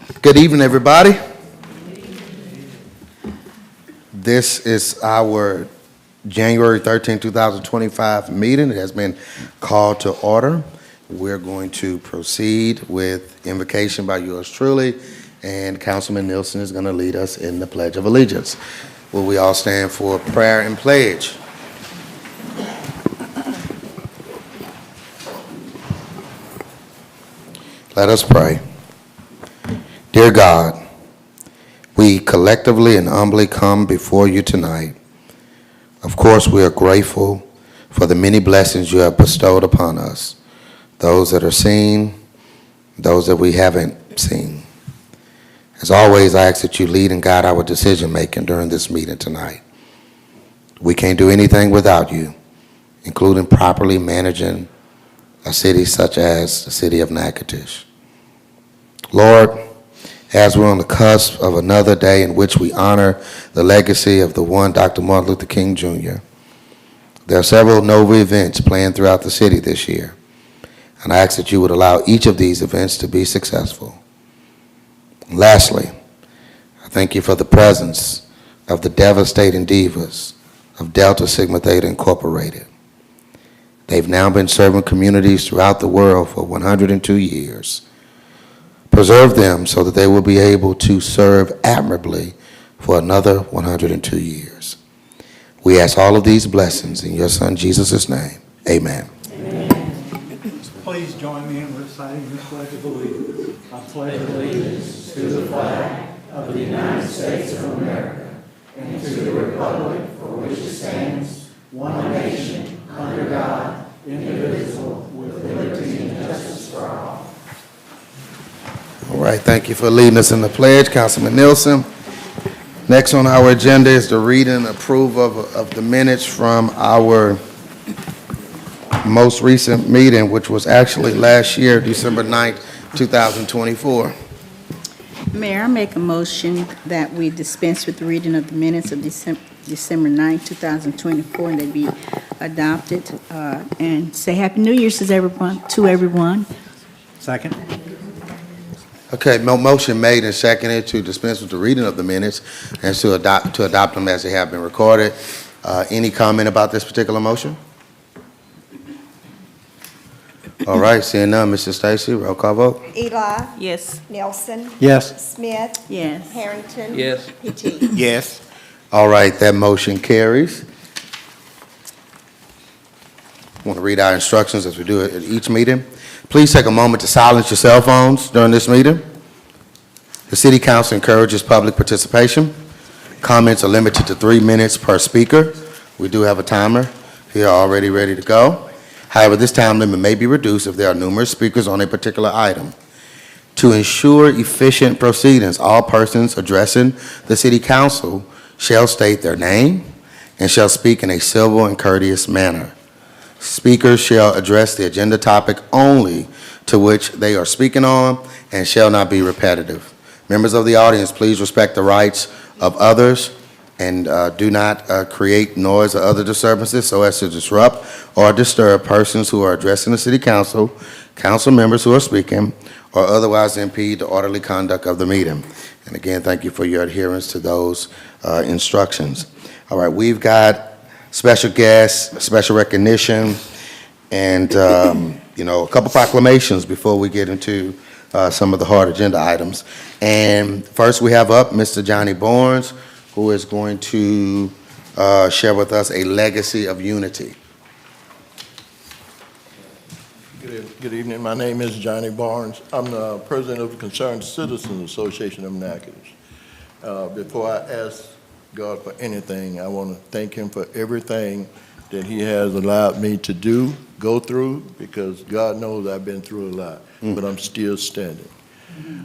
Good evening, everybody. This is our January 13, 2025 meeting. It has been called to order. We're going to proceed with invocation by yours truly, and Councilman Nielsen is going to lead us in the Pledge of Allegiance. Will we all stand for prayer and pledge? Let us pray. Dear God, we collectively and humbly come before you tonight. Of course, we are grateful for the many blessings you have bestowed upon us, those that are seen, those that we haven't seen. As always, I ask that you lead and guide our decision-making during this meeting tonight. We can't do anything without you, including properly managing a city such as the city of Natchitoches. Lord, as we're on the cusp of another day in which we honor the legacy of the one Dr. Martin Luther King Jr., there are several noble events planned throughout the city this year, and I ask that you would allow each of these events to be successful. And lastly, I thank you for the presence of the devastating divas of Delta Sigma Theta Incorporated. They've now been serving communities throughout the world for 102 years. Preserve them so that they will be able to serve admirably for another 102 years. We ask all of these blessings in your Son, Jesus' name. Amen. Amen. Please join me in reciting the Pledge of Allegiance. I pledge allegiance to the flag of the United States of America and to the republic for which it stands, one nation, under God, indivisible, with liberty and justice for all. All right, thank you for leading us in the pledge, Councilman Nielsen. Next on our agenda is the reading and approval of the minutes from our most recent meeting, which was actually last year, December 9th, 2024. Mayor, I make a motion that we dispense with the reading of the minutes of December 9, 2024, and they be adopted. And say Happy New Year to everyone. Second. Okay, motion made and seconded to dispense with the reading of the minutes and to adopt them as they have been recorded. Any comment about this particular motion? All right, seeing none, Mrs. Stacy, roll call vote. Eli. Yes. Nelson. Yes. Smith. Yes. Harrington. Yes. Pettit. Yes. All right, that motion carries. I want to read our instructions as we do it at each meeting. Please take a moment to silence your cell phones during this meeting. The City Council encourages public participation. Comments are limited to 3 minutes per speaker. We do have a timer here already ready to go. However, this time limit may be reduced if there are numerous speakers on a particular item. To ensure efficient proceedings, all persons addressing the City Council shall state their name and shall speak in a civil and courteous manner. Speakers shall address the agenda topic only to which they are speaking on and shall not be repetitive. Members of the audience, please respect the rights of others and do not create noise or other disturbances so as to disrupt or disturb persons who are addressing the City Council, council members who are speaking, or otherwise impede the orderly conduct of the meeting. And again, thank you for your adherence to those instructions. All right, we've got special guests, special recognition, and a couple proclamations before we get into some of the hard agenda items. And first we have up Mr. Johnny Barnes, who is going to share with us a legacy of unity. Good evening. My name is Johnny Barnes. I'm the president of the Concerned Citizens Association of Natchitoches. Before I ask God for anything, I want to thank him for everything that he has allowed me to go through, because God knows I've been through a lot, but I'm still standing.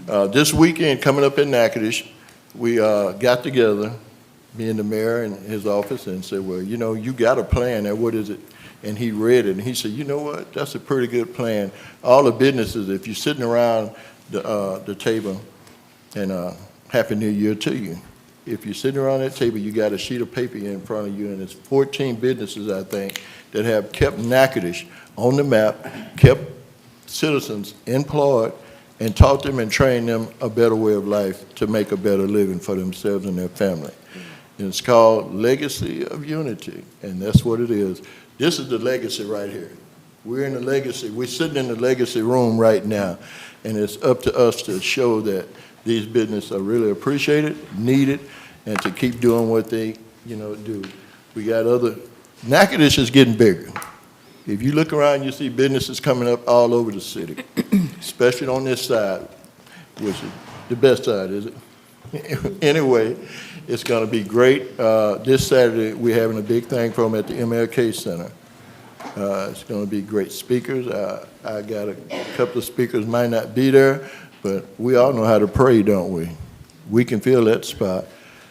This weekend coming up in Natchitoches, we got together, me and the mayor and his office, and said, well, you got a plan, and what is it? And he read it, and he said, you know what, that's a pretty good plan. All the businesses, if you're sitting around the table, and Happy New Year to you. If you're sitting around that table, you got a sheet of paper in front of you, and it's 14 businesses, I think, that have kept Natchitoches on the map, kept citizens employed, and taught them and trained them a better way of life to make a better living for themselves and their family. And it's called Legacy of Unity, and that's what it is. This is the legacy right here. We're in the legacy. We're sitting in the legacy room right now, and it's up to us to show that these businesses are really appreciated, needed, and to keep doing what they, do. We got other. Natchitoches is getting bigger. If you look around, you see businesses coming up all over the city, especially on this side, which is the best side, is it? Anyway, it's going to be great. This Saturday, we're having a big thing for them at the MLK Center. It's going to be great speakers. I got a couple of speakers might not be there, but we all know how to pray, don't we? We can fill that spot.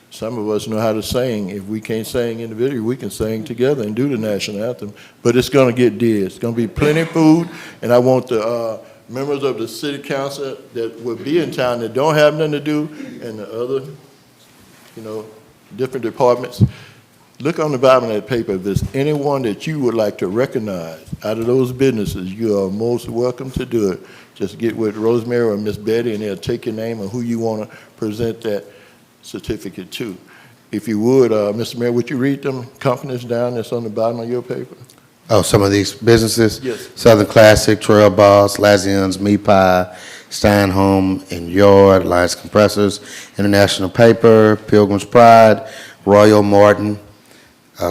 Some of us know how to sing. If we can't sing individually, we can sing together and do the national anthem. But it's going to get dead. It's going to be plenty of food, and I want the members of the city council that will be in town that don't have nothing to do, and the other, different departments, look on the bottom of that paper. If there's anyone that you would like to recognize out of those businesses, you are most welcome to do it. Just get with Rosemary or Miss Betty, and they'll take your name and who you want to present that certificate to. If you would, Mr. Mayor, would you read them companies down that's on the bottom of your paper? Oh, some of these businesses? Yes. Southern Classic, Trail Boss, Lazian's, Meat Pie, Stein Home and Yard, Alliance Compressors, International Paper, Pilgrim's Pride, Royal Martin,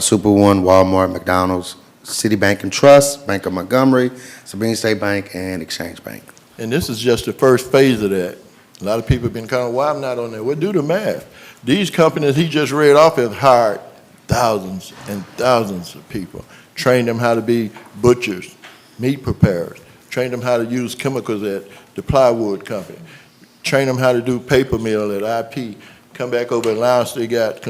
Super One, Walmart, McDonald's, Citibank and Trust, Bank of Montgomery, Sabine State Bank, and Exchange Bank. And this is just the first phase of that. A lot of people have been kind of, why I'm not on there? Well, do the math. These companies he just read off have hired thousands and thousands of people, trained them how to be butchers, meat preparers, trained them how to use chemicals at the plywood company, trained them how to do paper mill at IP, come back over and Lounge, they got,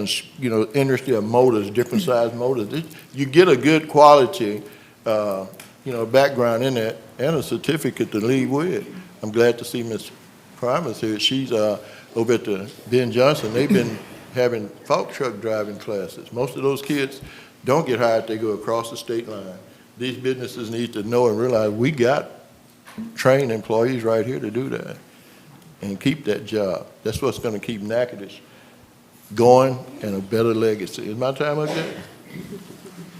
industry of motors, different size motors. You get a good quality, background in that and a certificate to leave with. I'm glad to see Ms. Primus here. She's over at the Ben Johnson. They've been having fork truck driving classes. Most of those kids don't get hired, they go across the state line. These businesses need to know and realize we got trained employees right here to do that and keep that job. That's what's going to keep Natchitoches going and a better legacy. Is my time up there?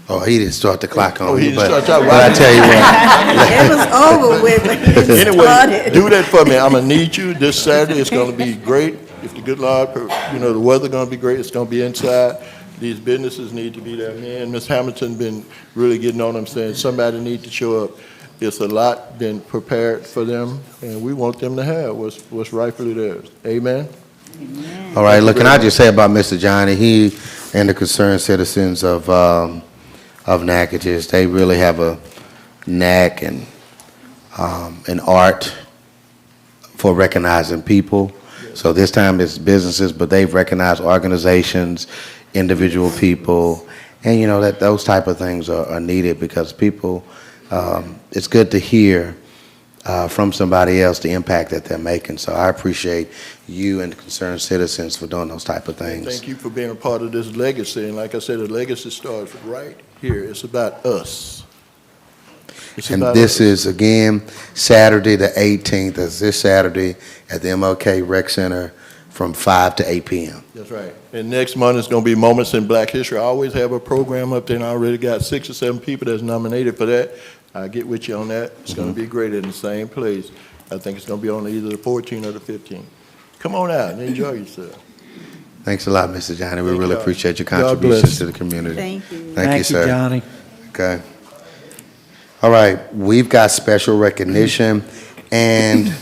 Oh, he didn't start the clock on he you, didn't but, start talking but I about tell you what, It was over with, but he just Anyway, started. do that for me. I'm going to need you this Saturday. It's going to be great. If the good Lord, the weather going to be great. It's going to be inside. These businesses need to be there. Me and Ms. Hamilton been really getting on them, saying somebody need to show up. It's a lot been prepared for them, and we want them to have what's rightfully theirs. Amen? all right, look, can I just say about Mr. Johnny, he and the concerned citizens of Natchitoches, they really have a knack and an art for recognizing people. So this time it's businesses, but they've recognized organizations, individual people, and that those type of things are needed because people, it's good to hear from somebody else the impact that they're making. So I appreciate you and the concerned citizens for doing those type of things. Thank you for being a part of this legacy. And like I said, the legacy starts right here. It's about us. It's And about this us. is, again, Saturday the 18th, that's this Saturday at the MLK Rec Center from 5 to 8 p.m. That's right. And next month is going to be Moments in Black History. I always have a program up there, and I already got 6 or 7 people that's nominated for that. I'll get with you on that. It's going to be great in the same place. I think it's going to be on either the 14th or the 15th. Come on out and enjoy yourself. Thanks a lot, Mr. Johnny. We Thank really you. appreciate your God contributions bless. to the community. Thank you. Thank you, sir. Johnny. Okay. All right, we've got special recognition, and,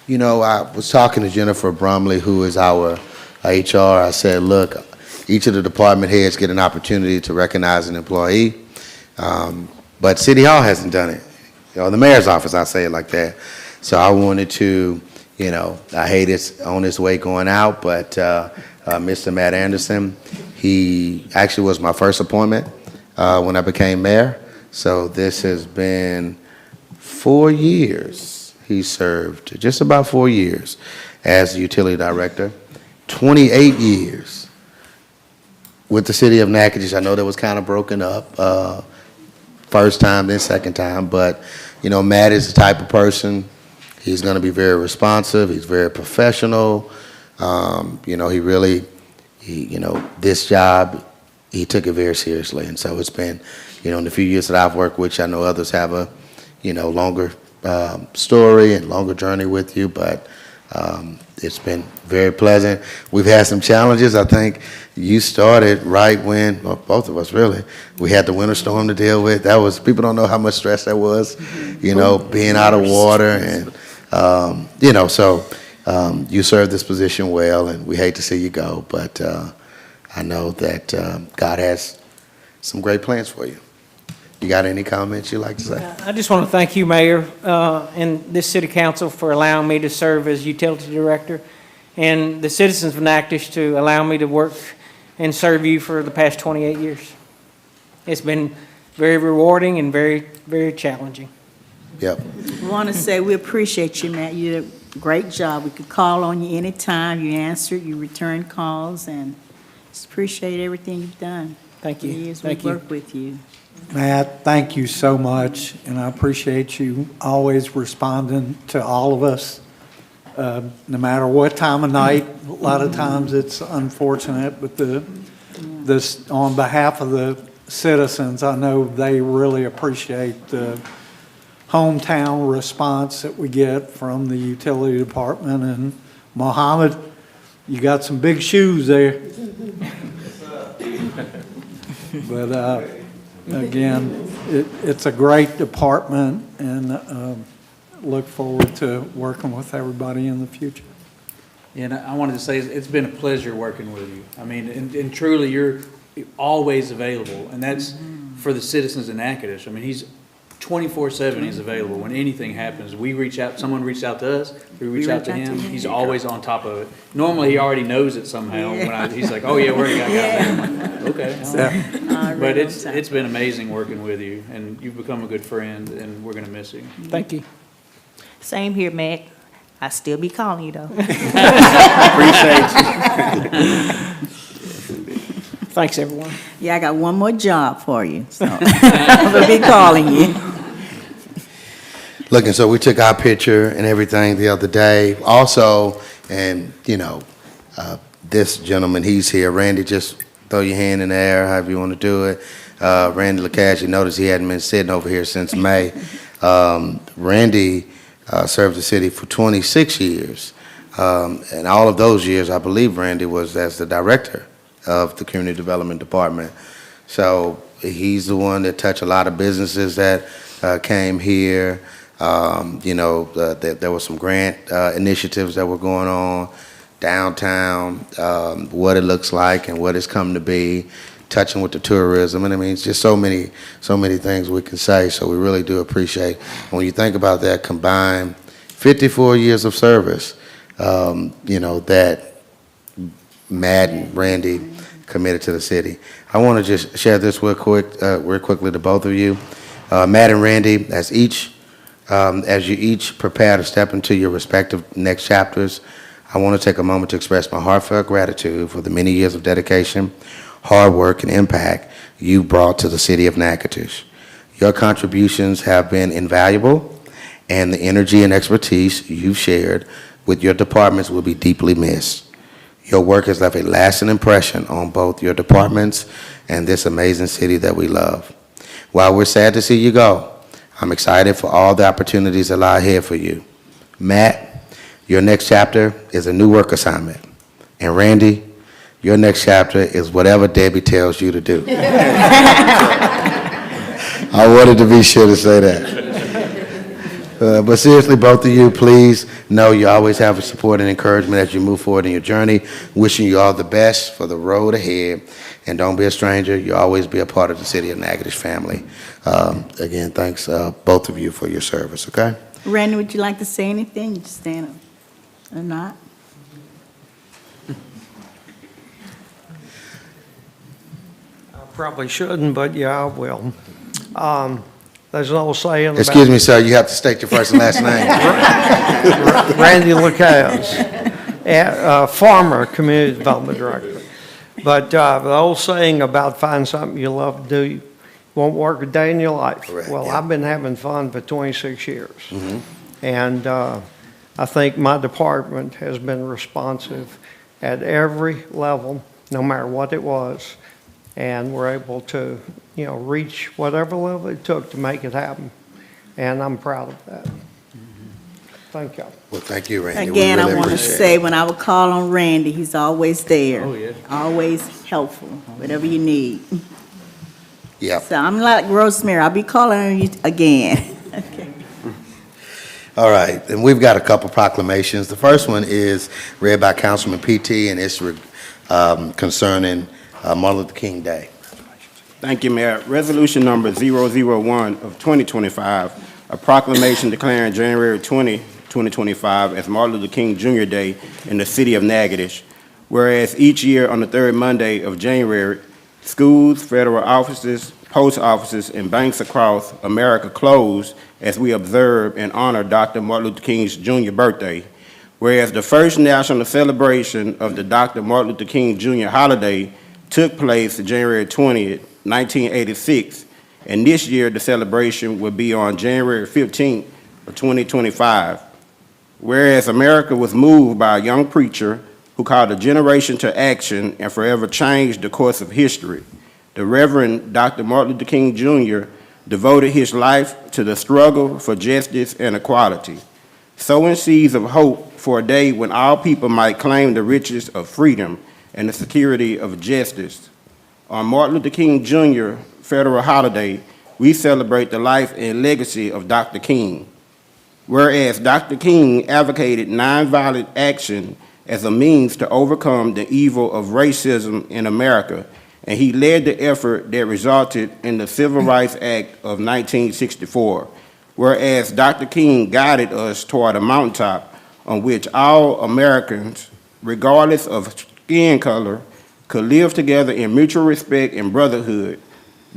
I was talking to Jennifer Brumley, who is our HR. I said, look, each of the department heads get an opportunity to recognize an employee, but City Hall hasn't done it. The mayor's office, I say it like that. So I wanted to, I hate it's on its way going out, but Mr. Matt Anderson, he actually was my first appointment when I became mayor. So this has been 4 years he served, just about 4 years as the utility director, 28 years with the city of Natchitoches. I know that was kind of broken up first time, then second time, but Matt is the type of person, He's going to be very responsive. He's very professional. He really, this job, he took it very seriously. And so it's been, in the few years that I've worked with you, I know others have a, longer story and longer journey with you, but it's been very pleasant. We've had some challenges. I think you started right when, well, both of us really, we had the winter storm to deal with. That was, people don't know how much stress that was, being out of water and, you served this position well, and we hate to see you go, but I know that God has some great plans for you. You got any comments you'd like to say? I just want to thank you, Mayor, and this city council for allowing me to serve as utility director, and the citizens of Natchitoches to allow me to work and serve you for the past 28 years. It's been very rewarding and very, very challenging. Yep. We want to say we appreciate you, Matt. You did a great job. We could call on you anytime. You answered, you returned calls, and just appreciate everything you've done. Thank you. The years Thank we've you. worked with you. Matt, thank you so much, and I appreciate you always responding to all of us, no matter what time of night. A lot of times it's unfortunate, but this, on behalf of the citizens, I know they really appreciate the hometown response that we get from the utility department. And Mohammed, you got some big shoes there. But again, it's a great department, and look forward to working with everybody in the future. And I wanted to say, it's been a pleasure working with you. I mean, and truly, you're always available, and that's for the citizens in Natchitoches. I mean, he's 24/7, he's available. When anything happens, we reach out, someone reaches out to us, we reach out to him, he's always on top of it. Normally, he already knows it somehow. When he's like, oh yeah, where you got there? I'm like, okay. But it's been amazing working with you, and you've become a good friend, and we're gonna miss you. Thank you. Same here, Matt. I still be calling you, though. Thanks, everyone. Yeah, I got one more job for you, so I'm going to be calling you. Look, and so we took our picture and everything the other day. Also, and, this gentleman, he's here. Randy, just throw your hand in the air, however you want to do it. Randy LaCash, you notice he hadn't been sitting over here since May. Randy served the city for 26 years. And all of those years, I believe Randy was as the director of the Community Development Department. So he's the one that touched a lot of businesses that came here. There were some grant initiatives that were going on downtown, what it looks like and what it's come to be, touching with the tourism. And I mean, it's just so many things we can say. So we really do appreciate, when you think about that combined 54 years of service, that Matt and Randy committed to the city. I want to just share this real quickly to both of you. Matt and Randy, as you each prepare to step into your respective next chapters, I want to take a moment to express my heartfelt gratitude for the many years of dedication, hard work, and impact you brought to the city of Natchitoches. Your contributions have been invaluable, and the energy and expertise you've shared with your departments will be deeply missed. Your work has left a lasting impression on both your departments and this amazing city that we love. While we're sad to see you go, I'm excited for all the opportunities that lie ahead for you. Matt, your next chapter is a new work assignment. And Randy, your next chapter is whatever Debbie tells you to do. I wanted to be sure to say that. But seriously, both of you, please know you always have the support and encouragement as you move forward in your journey. Wishing you all the best for the road ahead. And don't be a stranger. You'll always be a part of the City of Natchitoches family. Again, thanks both of you for your service, okay? Randy, would you like to say anything? You just stand up or not? I probably shouldn't, but yeah, I will. There's an old saying about... Excuse me, sir, you have to state your first and last name. Randy LaCaz, former Community Development Director. But the old saying about find something you love to do, you won't work a day in your life. Correct, Well, yeah. I've been having fun for 26 years. Mhm. And I think my department has been responsive at every level, no matter what it was, and we're able to, reach whatever level it took to make it happen, and I'm proud of that. Thank you. Well, thank you, Randy. We Again, I really want to appreciate say, it. when I would call on Randy, he's always there. Oh, yeah. Always helpful, whatever you need. Yep. So I'm like Rosemary, I'll be calling on you again. Okay. All right, and we've got a couple proclamations. The first one is read by Councilman PT, and it's concerning Martin Luther King Day. Thank you, Mayor. Resolution number 001 of 2025, a proclamation declaring January 20, 2025 as Martin Luther King Jr. Day in the city of Natchitoches. Whereas each year on the third Monday of January, schools, federal offices, post offices, and banks across America close as we observe and honor Dr. Martin Luther King's Jr. birthday. Whereas the first national celebration of the Dr. Martin Luther King Jr. holiday took place January 20th, 1986, and this year the celebration will be on January 15th of 2025. Whereas America was moved by a young preacher who called a generation to action and forever changed the course of history. The Reverend Dr. Martin Luther King Jr. devoted his life to the struggle for justice and equality, sowing seeds of hope for a day when all people might claim the riches of freedom and the security of justice. On Martin Luther King Jr. federal holiday, we celebrate the life and legacy of Dr. King. Whereas Dr. King advocated nonviolent action as a means to overcome the evil of racism in America, and he led the effort that resulted in the Civil Rights Act of 1964. Whereas Dr. King guided us toward a mountaintop on which all Americans, regardless of skin color, could live together in mutual respect and brotherhood.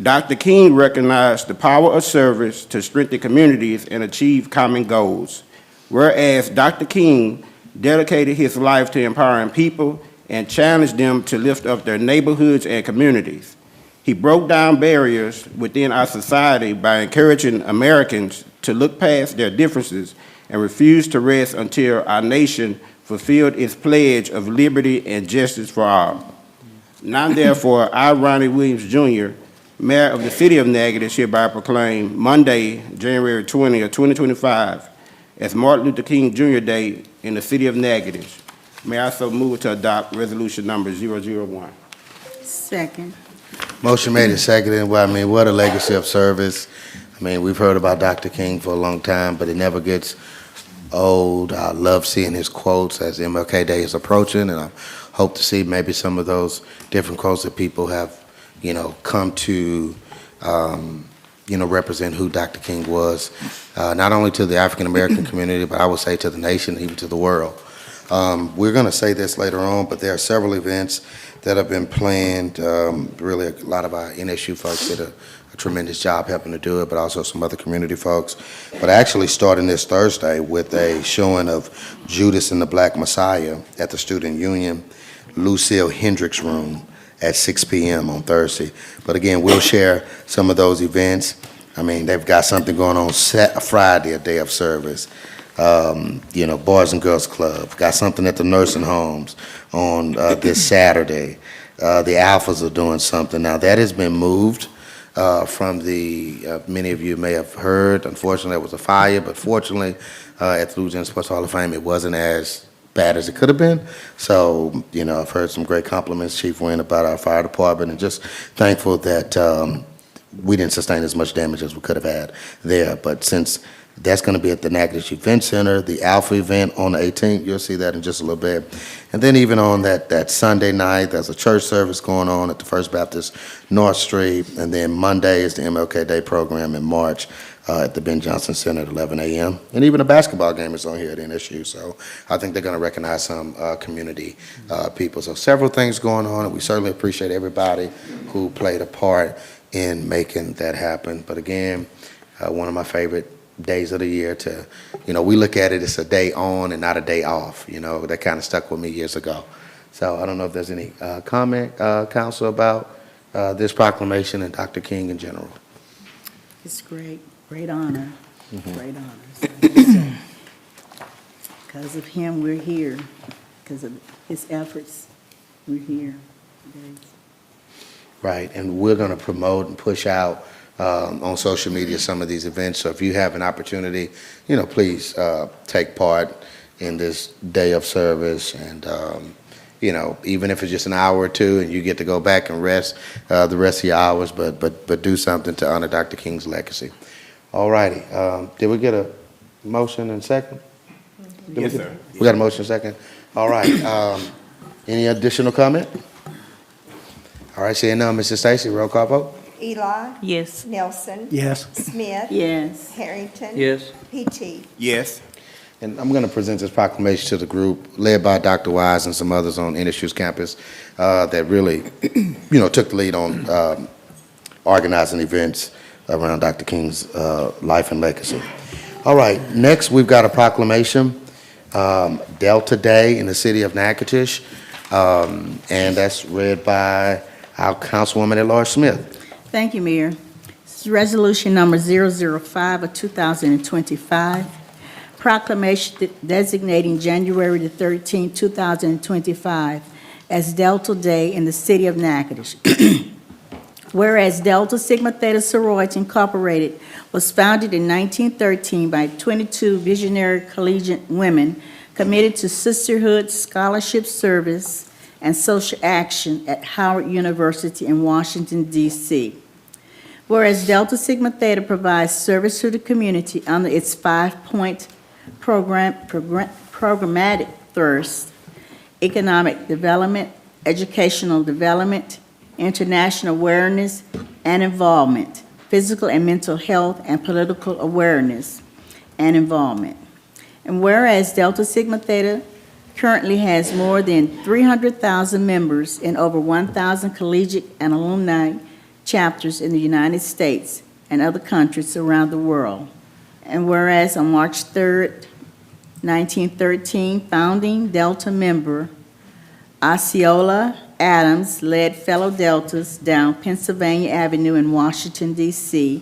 Dr. King recognized the power of service to strengthen communities and achieve common goals. Whereas Dr. King dedicated his life to empowering people and challenged them to lift up their neighborhoods and communities. He broke down barriers within our society by encouraging Americans to look past their differences and refuse to rest until our nation fulfilled its pledge of liberty and justice for all. Now therefore, I, Ronnie Williams Jr., Mayor of the City of Natchitoches, hereby proclaim Monday, January 20 of 2025 as Martin Luther King Jr. Day in the City of Natchitoches. May I so move to adopt resolution number 001. Second. Motion made and seconded. Well, I mean, what a legacy of service. I mean, we've heard about Dr. King for a long time, but it never gets old. I love seeing his quotes as MLK Day is approaching, and I hope to see maybe some of those different quotes that people have, come to, represent who Dr. King was, not only to the African-American community, but I would say to the nation, even to the world. We're going to say this later on, but there are several events that have been planned. Really, a lot of our NSU folks did a tremendous job helping to do it, but also some other community folks. But actually starting this Thursday with a showing of Judas and the Black Messiah at the Student Union Lucille Hendricks Room at 6 p.m. on Thursday. But again, we'll share some of those events. I mean, they've got something going on Friday, a day of service. Boys and Girls Club. Got something at the nursing homes on this Saturday. The Alphas are doing something. Now, that has been moved from many of you may have heard. Unfortunately, there was a fire, but fortunately, at the Louisiana Sports Hall of Fame, it wasn't as bad as it could have been. So, I've heard some great compliments, Chief Wynn, about our fire department, and just thankful that we didn't sustain as much damage as we could have had there. But since that's going to be at the Natchitoches Event Center, the Alpha event on the 18th. You'll see that in just a little bit. And then even on that Sunday night, there's a church service going on at the First Baptist North Street. And then Monday is the MLK Day program in March at the Ben Johnson Center at 11 a.m. And even a basketball game is on here at NSU. So I think they're going to recognize some community people. So several things going on, and we certainly appreciate everybody who played a part in making that happen. But again, one of my favorite days of the year to, we look at it as a day on and not a day off. That kind of stuck with me years ago. So I don't know if there's any comment, Council, about this proclamation and Dr. King in general. It's great. Great honor. Great honor. Because of him, we're here. Because of his efforts, we're here today. Right, and we're going to promote and push out on social media some of these events. So if you have an opportunity, please take part in this day of service. And, even if it's just an hour or two and you get to go back and rest the rest of your hours, but do something to honor Dr. King's legacy. All righty. Did we get a motion and second? Yes, sir. We got a motion and second? All right. Any additional comment? All right, seeing none, Mrs. Stacy, roll call vote. Eli. Yes. Nelson. Yes. Smith. Yes. Harrington. Yes. PT. Yes. And I'm going to present this proclamation to the group led by Dr. Wise and some others on NSU's campus that really, took the lead on organizing events around Dr. King's life and legacy. All right, next we've got a proclamation, Delta Day in the city of Natchitoches, and that's read by our Councilwoman at Large Smith. Thank you, Mayor. This is resolution number 005 of 2025, proclamation designating January the 13th, 2025 as Delta Day in the city of Natchitoches. Whereas Delta Sigma Theta Sorority Incorporated was founded in 1913 by 22 visionary collegiate women committed to sisterhood, scholarship service, and social action at Howard University in Washington, D.C. Whereas Delta Sigma Theta provides service to the community under its 5-point programmatic thrust: economic development, educational development, international awareness and involvement, physical and mental health, and political awareness and involvement. And whereas Delta Sigma Theta currently has more than 300,000 members in over 1,000 collegiate and alumni chapters in the United States and other countries around the world. And whereas on March 3rd, 1913, founding Delta member Osceola Adams led fellow Deltas down Pennsylvania Avenue in Washington, D.C.,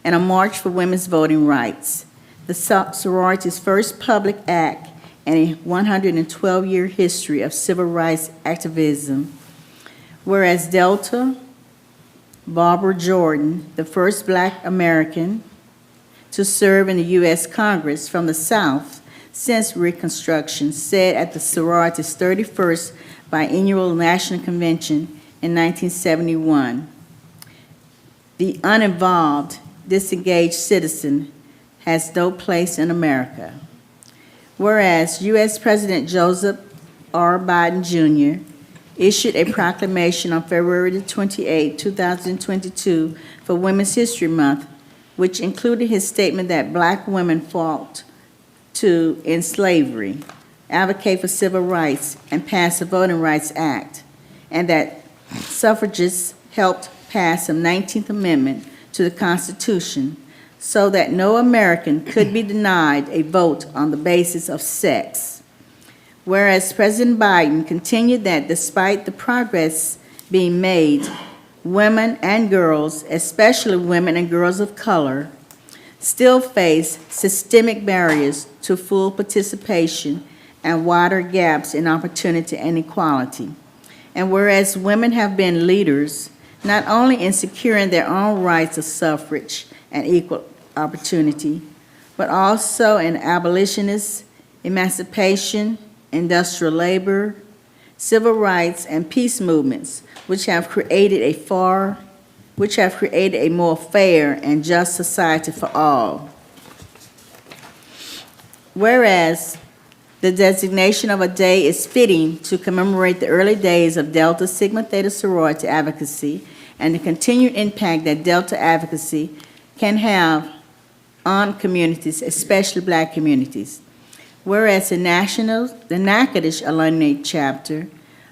in a march for women's voting rights, the sorority's first public act in a 112-year history of civil rights activism. Whereas Delta Barbara Jordan, the first Black American to serve in the U.S. Congress from the South since Reconstruction, said at the sorority's 31st biennial national convention in 1971, "The uninvolved, disengaged citizen has no place in America." Whereas U.S. President Joseph R. Biden Jr. issued a proclamation on February 28, 2022 for Women's History Month, which included his statement that Black women fought to end slavery, advocate for civil rights, and pass the Voting Rights Act, and that suffragists helped pass the 19th Amendment to the Constitution so that no American could be denied a vote on the basis of sex. Whereas President Biden continued that despite the progress being made, women and girls, especially women and girls of color, still face systemic barriers to full participation and wider gaps in opportunity and equality. And whereas women have been leaders, not only in securing their own rights of suffrage and equal opportunity, but also in abolitionist, emancipation, industrial labor, civil rights, and peace movements, which have created a more fair and just society for all. Whereas the designation of a day is fitting to commemorate the early days of Delta Sigma Theta sorority advocacy and the continued impact that Delta advocacy can have on communities, especially Black communities. Whereas the Natchitoches Alumni Chapter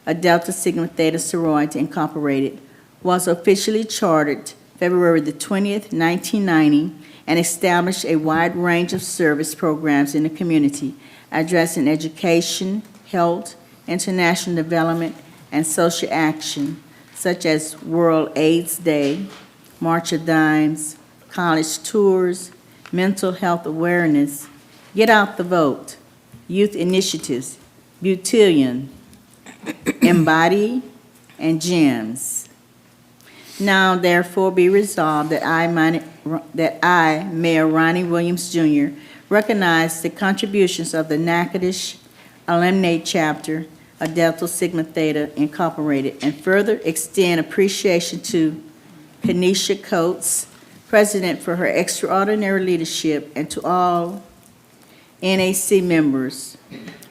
of Delta Sigma Theta Sorority Incorporated was officially chartered February the 20th, 1990, and established a wide range of service programs in the community addressing education, health, international development, and social action, such as World AIDS Day, March of Dimes, college tours, mental health awareness, Get Out the Vote, youth initiatives, Butillion, Embody, and GEMS. Now therefore be resolved that I, Mayor Ronnie Williams Jr., recognize the contributions of the Natchitoches Alumni Chapter of Delta Sigma Theta Incorporated, and further extend appreciation to Kenesha Coates, President, for her extraordinary leadership, and to all NAC members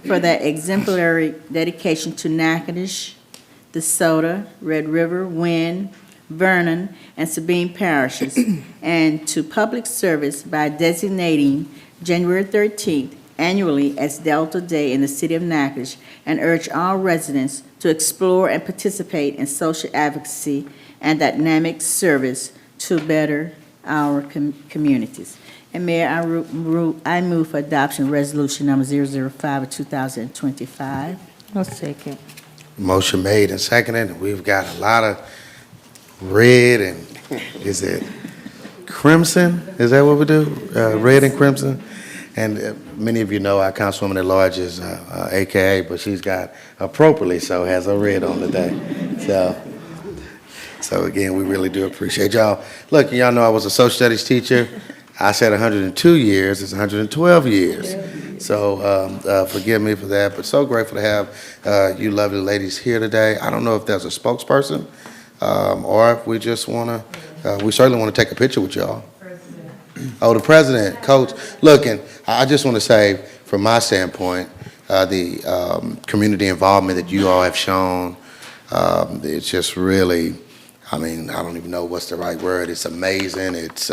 for their exemplary dedication to Natchitoches, DeSoto, Red River, Wynn, Vernon, and Sabine parishes, and to public service by designating January 13th annually as Delta Day in the city of Natchitoches, and urge all residents to explore and participate in social advocacy and dynamic service to better our communities. And Mayor, I move for adoption of resolution number 005 of 2025. I'll second. Motion made and seconded. We've got a lot of red and, is it crimson? Is that what we do? Red and crimson? And many of you know our Councilwoman at Large is AKA, but she's got, appropriately so, has a red on today. So again, we really do appreciate y'all. Look, y'all know I was a social studies teacher. I said 102 years, it's 112 years. So forgive me for that, but so grateful to have you lovely ladies here today. I don't know if there's a spokesperson or if we just want to, we certainly want to take a picture with y'all. Oh, the president, Coach. Look, and I just want to say, from my standpoint, the community involvement that you all have shown, it's just really, I mean, I don't even know what's the right word. It's amazing. It's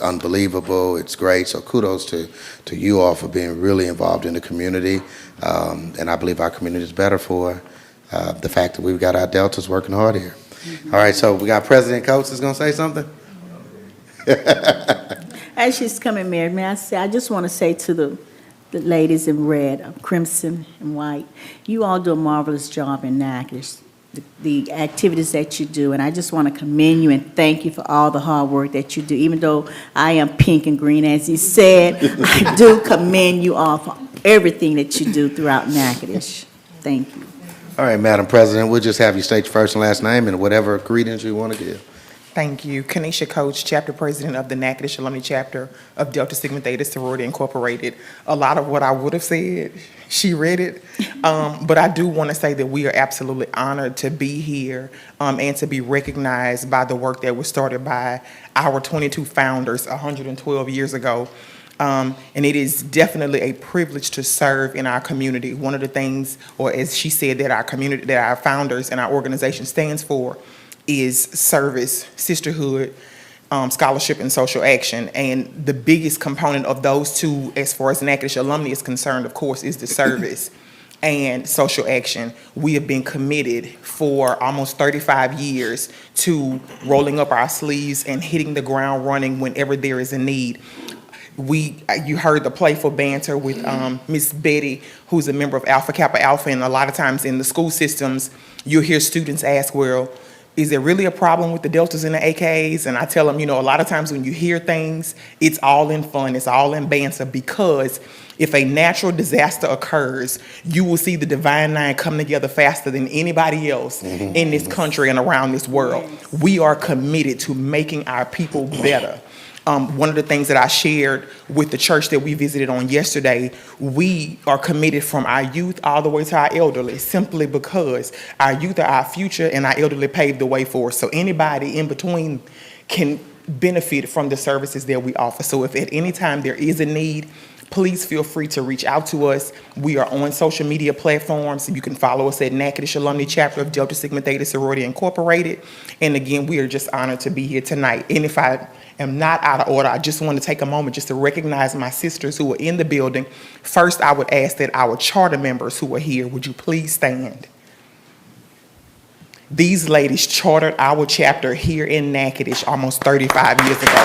unbelievable. It's great. So kudos to you all for being really involved in the community. And I believe our community is better for the fact that we've got our Deltas working hard here. All right, so we got President Coates is going to say something? As she's coming, Mayor, may I say, I just want to say to the ladies in red, crimson, and white, you all do a marvelous job in Natchitoches, the activities that you do, and I just want to commend you and thank you for all the hard work that you do. Even though I am pink and green, as you said, I do commend you all for everything that you do throughout Natchitoches. Thank you. All right, Madam President, we'll just have you state your first and last name and whatever greetings you want to give. Thank you. Kenesha Coates, Chapter President of the Natchitoches Alumni Chapter of Delta Sigma Theta Sorority Incorporated. A lot of what I would have said, she read it. But I do want to say that we are absolutely honored to be here and to be recognized by the work that was started by our 22 founders 112 years ago. And it is definitely a privilege to serve in our community. One of the things, or as she said, that our community, that our founders and our organization stands for is service, sisterhood, scholarship, and social action. And the biggest component of those two, as far as Natchitoches alumni is concerned, of course, is the service and social action. We have been committed for almost 35 years to rolling up our sleeves and hitting the ground running whenever there is a need. You heard the playful banter with Miss Betty, who's a member of Alpha Kappa Alpha, and a lot of times in the school systems, you'll hear students ask, well, is there really a problem with the Deltas and the AKs? And I tell them, you know, a lot of times when you hear things, it's all in fun, it's all in banter, because if a natural disaster occurs, you will see the Divine Nine come together faster than anybody else in this country and around this world. We are committed to making our people better. One of the things that I shared with the church that we visited on yesterday, we are committed from our youth all the way to our elderly, simply because our youth are our future and our elderly paved the way for us. So anybody in between can benefit from the services that we offer. So if at any time there is a need, please feel free to reach out to us. We are on social media platforms. You can follow us at Natchitoches Alumni Chapter of Delta Sigma Theta Sorority Incorporated. And again, we are just honored to be here tonight. And if I am not out of order, I just want to take a moment just to recognize my sisters who are in the building. First, I would ask that our charter members who are here, would you please stand? These ladies chartered our chapter here in Natchitoches almost 35 years ago.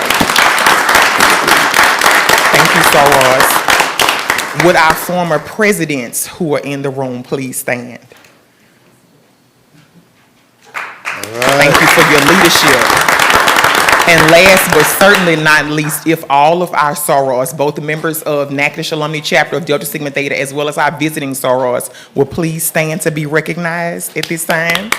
Thank you, Sorors. Would our former presidents who are in the room please stand? Thank you for your leadership. And last but certainly not least, if all of our sorors, both the members of Natchitoches Alumni Chapter of Delta Sigma Theta as well as our visiting sorors, will please stand to be recognized at this time.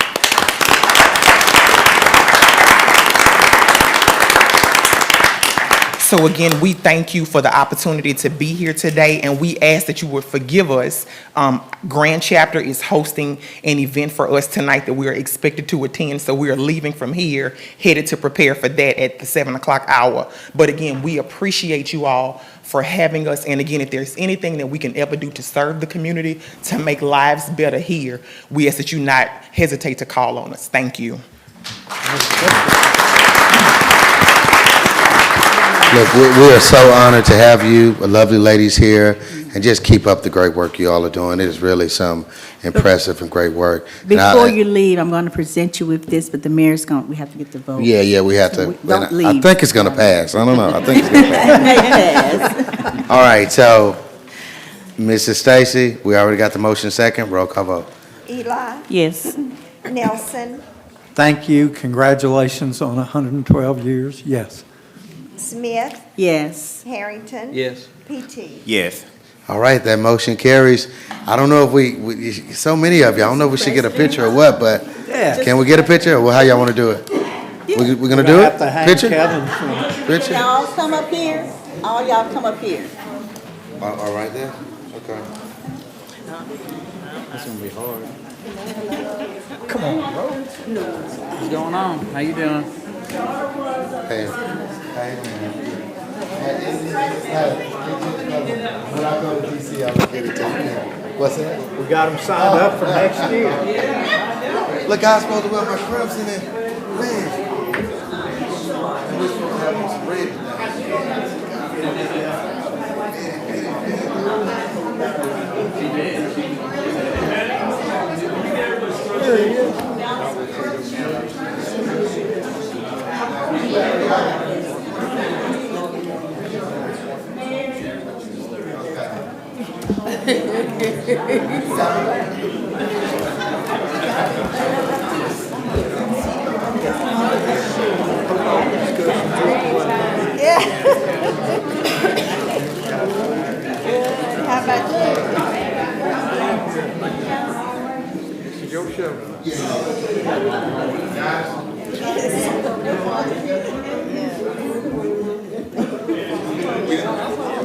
So again, we thank you for the opportunity to be here today, and we ask that you would forgive us. Grand Chapter is hosting an event for us tonight that we are expected to attend, so we are leaving from here, headed to prepare for that at the 7 o'clock hour. But again, we appreciate you all for having us, and again, if there's anything that we can ever do to serve the community, to make lives better here, we ask that you not hesitate to call on us. Thank you. Look, we are so honored to have you, lovely ladies here, and just keep up the great work you all are doing. It is really some impressive and great work. Before you leave, I'm going to present you with this, but the mayor's going, we have to get the vote. Yeah, we have to. Don't and I leave. think it's going to pass. I don't know. I think it's going to pass. May pass. All right, so, Mrs. Stacy, we already got the motion second. Roll call vote. Eli, Yes. Nelson, Thank you. Congratulations on 112 years. Yes. Smith, Yes. Harrington. Yes. PT. Yes. All right, that motion carries. I don't know if we so many of you, I don't know if we should get a picture or what, but Yeah. can we get a picture, or how y'all want to do it? We're going to do it? Have to hang Picture? Kevin from- Picture? Y'all come up here. All y'all come up here. All right there? Okay. It's gonna be hard. Come on, bro. What's going on? How you doing? Hey, man. When I go to DC, I'm gonna get it taken care of. What's that? We got him signed up for next year. Look, I was supposed to wear my scrubs in there. Man. And we're supposed to have some red How about you?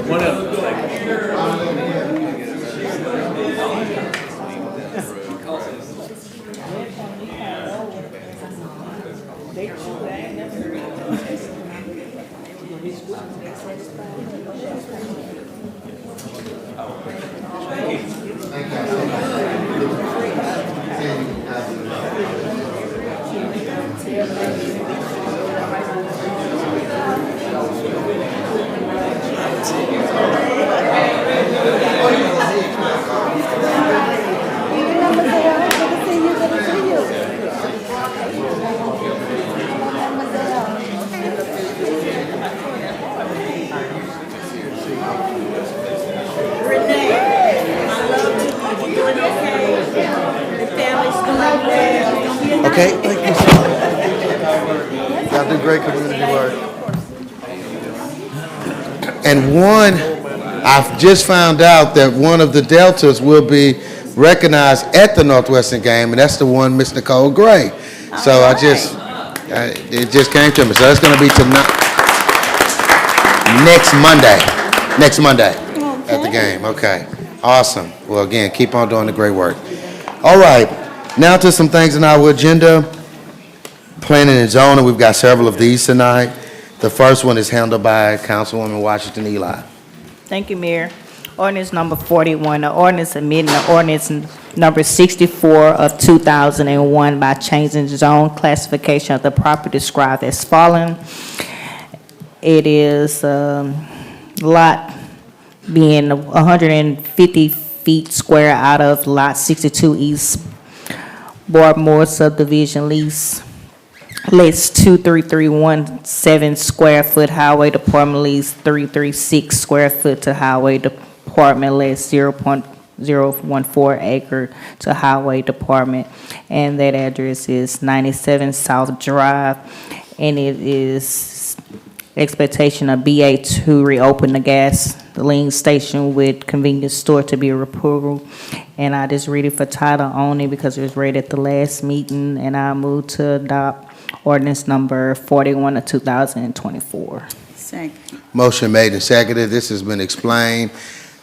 One of them. Okay, thank you. Y'all do great community work. And one, I've just found out that one of the Deltas will be recognized at the Northwestern game, and that's the one, Miss Nicole Gray. So it just came to me. So it's gonna be tonight, next Monday at the game. Okay, awesome. Well, again, keep on doing the great work. All right. Now to some things on our agenda. Planning and zoning, we've got several of these tonight. The first one is handled by Councilwoman Washington Eli. Thank you, Mayor. Ordinance number 41, the ordinance amending the ordinance number 64 of 2001 by changing zone classification of the property described as following. It is lot being 150 feet square out of lot 62 East Boardmore subdivision lease. Lease 23317 square foot highway department, lease 336 square foot to highway department, lease 0.014 acre to highway department. And that address is 97 South Drive, and it is expectation of BA to reopen the gasoline station with convenience store to be approved. And I just read it for title only because it was read at the last meeting, and I move to adopt ordinance number 41 of 2024. Second. Motion made and seconded. This has been explained.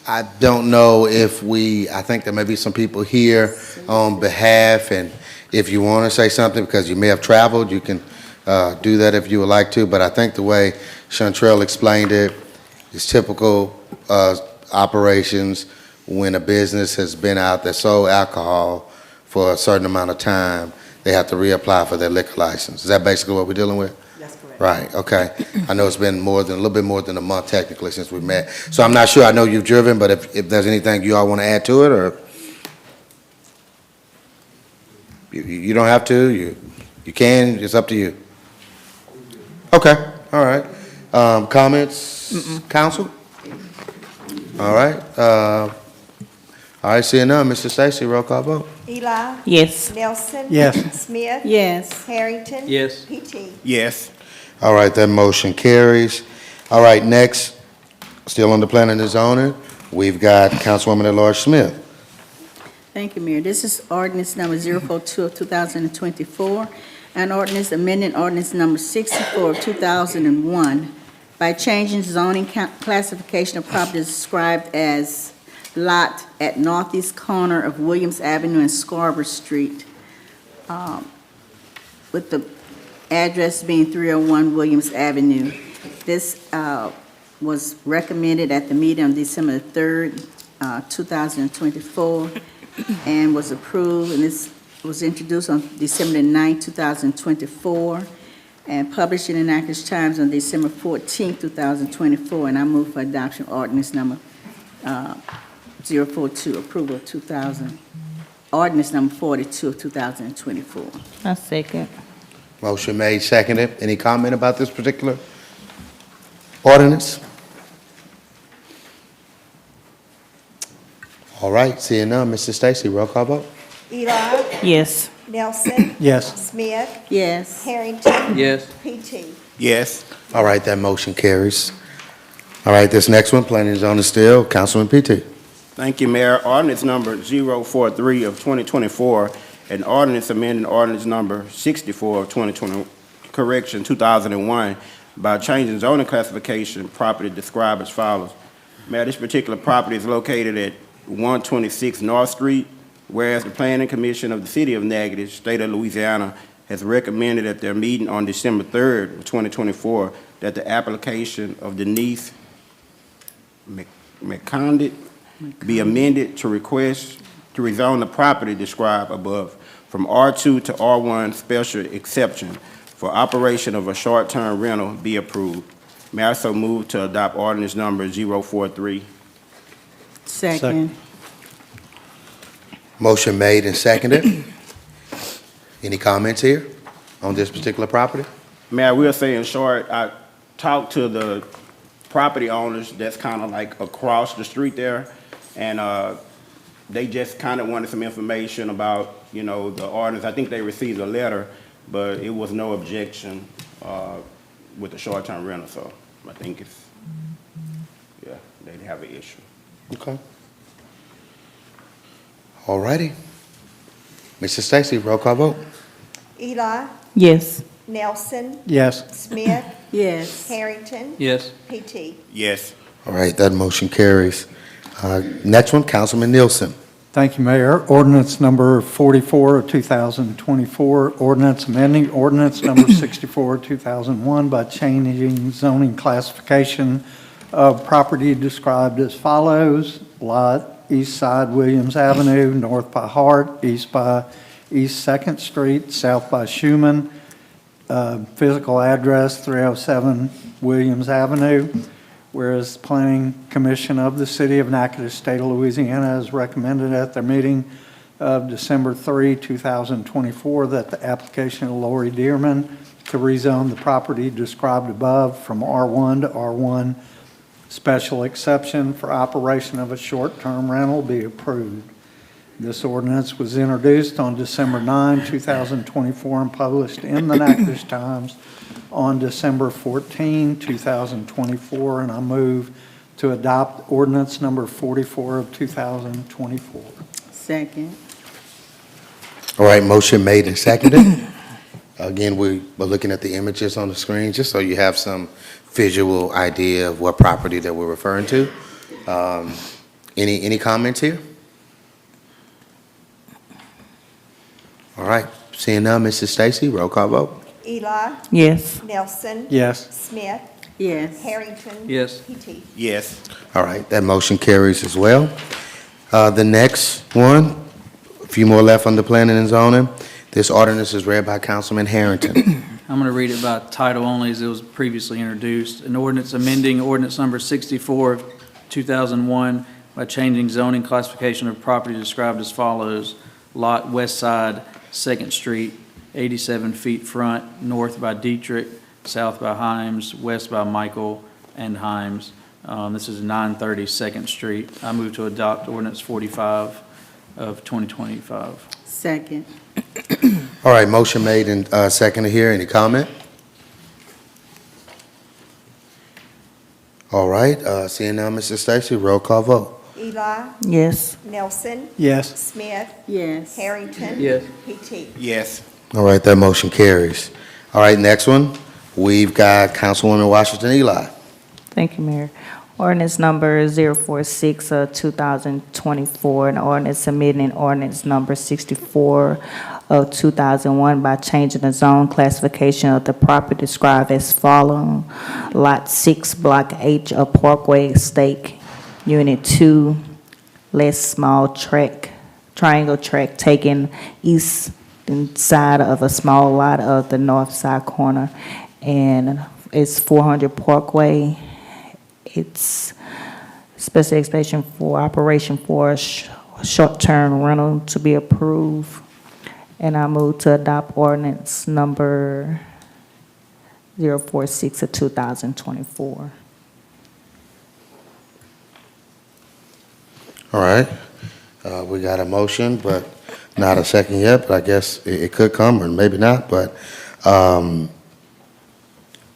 I don't know if I think there may be some people here on behalf, and if you want to say something, because you may have traveled, you can do that if you would like to, but I think the way Chantrell explained it is typical operations when a business has been out that sold alcohol for a certain amount of time, they have to reapply for their liquor license. Is that basically what we're dealing with? That's correct. Right, okay. I know it's been a little bit more than a month technically since we met. So I'm not sure, I know you've driven, but if there's anything you all want to add to it, or? You don't have to, you can, it's up to you. Okay, all right. Comments, council? All right, seeing none, Mr. Stacy, roll call vote. Eli. Yes. Nelson. Yes. Smith. Yes. Harrington. Yes. PT. Yes. All right, that motion carries. All right, next, still on the planning and zoning, we've got Councilwoman at-large Smith. Thank you, Mayor. This is ordinance number 042 of 2024, an ordinance amending ordinance number 64 of 2001 by changing zoning classification of properties described as lot at northeast corner of Williams Avenue and Scarborough Street, with the address being 301 Williams Avenue. This was recommended at the meeting on December 3rd, 2024, and was approved, and this was introduced on December 9th, 2024, and published in the Natchitoches Times on December 14th, 2024, and I move for adoption of ordinance number 042, approval of 2000, ordinance number 42 of 2024. I second. Motion made, seconded. Any comment about this particular ordinance? All right, seeing none, Mr. Stacy, roll call vote. Eli. Yes. Nelson. Yes. Smith. Yes. Harrington. Yes. PT. Yes. All right, that motion carries. All right, this next one, planning and zoning still, Councilman PT. Thank you, Mayor. Ordinance number 043 of 2024, an ordinance amending ordinance number 64 of 2001 by changing zoning classification property described as follows. Mayor, this particular property is located at 126 North Street, whereas the Planning Commission of the City of Natchitoches, State of Louisiana, has recommended at their meeting on December 3rd of 2024 that the application of Denise McCondit be amended to request to rezone the property described above from R2 to R1 special exception for operation of a short-term rental be approved. May I so move to adopt ordinance number 043? Second. Motion made and seconded. Any comments here on this particular property? Mayor, I will say in short, I talked to the property owners that's kind of like across the street there, and they just kind of wanted some information about, you know, the ordinance. I think they received a letter, but it was no objection with the short-term rental, so I think it's, yeah, they have an issue. Okay. All righty. Mr. Stacy, roll call vote. Eli. Yes. Nelson. Yes. Smith. Yes. Harrington. Yes. PT. Yes. All right, that motion carries. Next one, Councilman Nielsen. Thank you, Mayor. Ordinance number 44 of 2024, ordinance amending ordinance number 64 of 2001 by changing zoning classification of property described as follows. Lot east side Williams Avenue, north by Hart, east by East 2nd Street, south by Schuman. Physical address 307 Williams Avenue. Whereas the Planning Commission of the City of Natchitoches, State of Louisiana, has recommended at their meeting of December 3, 2024, that the application of Lori Dearman to rezone the property described above from R1 to R1 special exception for operation of a short-term rental be approved. This ordinance was introduced on December 9, 2024, and published in the Natchitoches Times on December 14, 2024, and I move to adopt ordinance number 44 of 2024. Second. All right, motion made and seconded. Again, we're looking at the images on the screen, just so you have some visual idea of what property that we're referring to. Any comments here? All right, seeing none, Mrs. Stacy, roll call vote. Eli, Yes. Nelson. Yes. Smith, Yes. Harrington. Yes. Petey. Yes. All right, that motion carries as well. The next one, a few more left on the planning and zoning. This ordinance is read by Councilman Harrington. I'm going to read it by title only as it was previously introduced. An ordinance amending ordinance number 64 of 2001 by changing zoning classification of property described as follows. Lot west side, 2nd Street, 87 feet front, north by Dietrich, south by Himes, west by Michael and Himes. This is 930 2nd Street. I move to adopt ordinance 45 of 2025. Second. All right, motion made and seconded here. Any comment? All right, seeing now, Mrs. Stacy, roll call vote. Eli, Yes. Nelson, Yes. Smith, Yes. Harrington. Yes. Petey. Yes. All right, that motion carries. All right, next one, we've got Councilwoman Washington Eli. Thank you, Mayor. Ordinance number 046 of 2024, an ordinance amending ordinance number 64 of 2001 by changing the zone classification of the property described as following. Lot 6, Block H of Parkway Estate, Unit 2, less small track, triangle track taken east side of a small lot of the north side corner, and it's 400 Parkway. It's special expansion for operation for a short-term rental to be approved. And I move to adopt ordinance number 046 of 2024. All right, we got a motion, but not a second yet, but I guess it could come or maybe not, but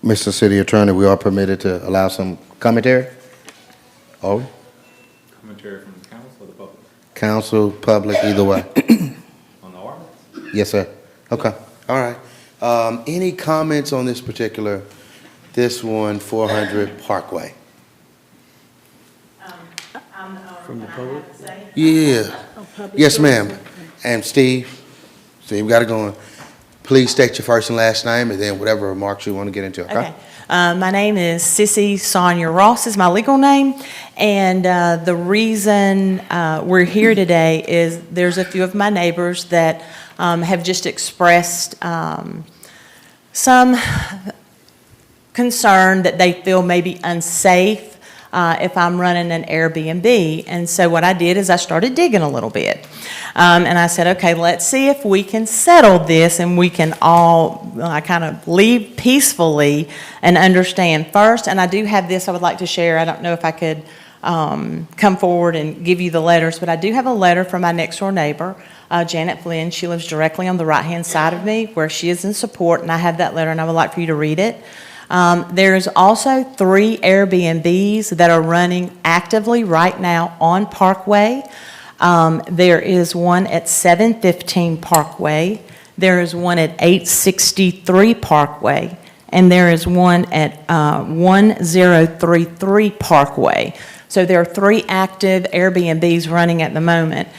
Mr. City Attorney, we are permitted to allow some commentary? Oh, Commentary from the council or the public? council, public, either way. On the ordinance? Yes, sir. Okay, all right. Any comments on this particular, this one, 400 Parkway? From the public? Yeah. Yes, ma'am. And Steve, got it going. Please state your first and last name, and then whatever remarks you want to get into, okay? Okay. My name is Sissy Sonia Ross is my legal name, and the reason we're here today is there's a few of my neighbors that have just expressed some concern that they feel may be unsafe if I'm running an Airbnb. And so what I did is I started digging a little bit. And I said, okay, let's see if we can settle this and we can all kind of leave peacefully and understand first. And I do have this I would like to share. I don't know if I could come forward and give you the letters, but I do have a letter from my next door neighbor, Janet Flynn. She lives directly on the right-hand side of me where she is in support, and I have that letter and I would like for you to read it. There's also 3 Airbnbs that are running actively right now on Parkway. There is one at 715 Parkway, there is one at 863 Parkway, and there is one at 1033 Parkway. So there are 3 active Airbnbs running at the moment.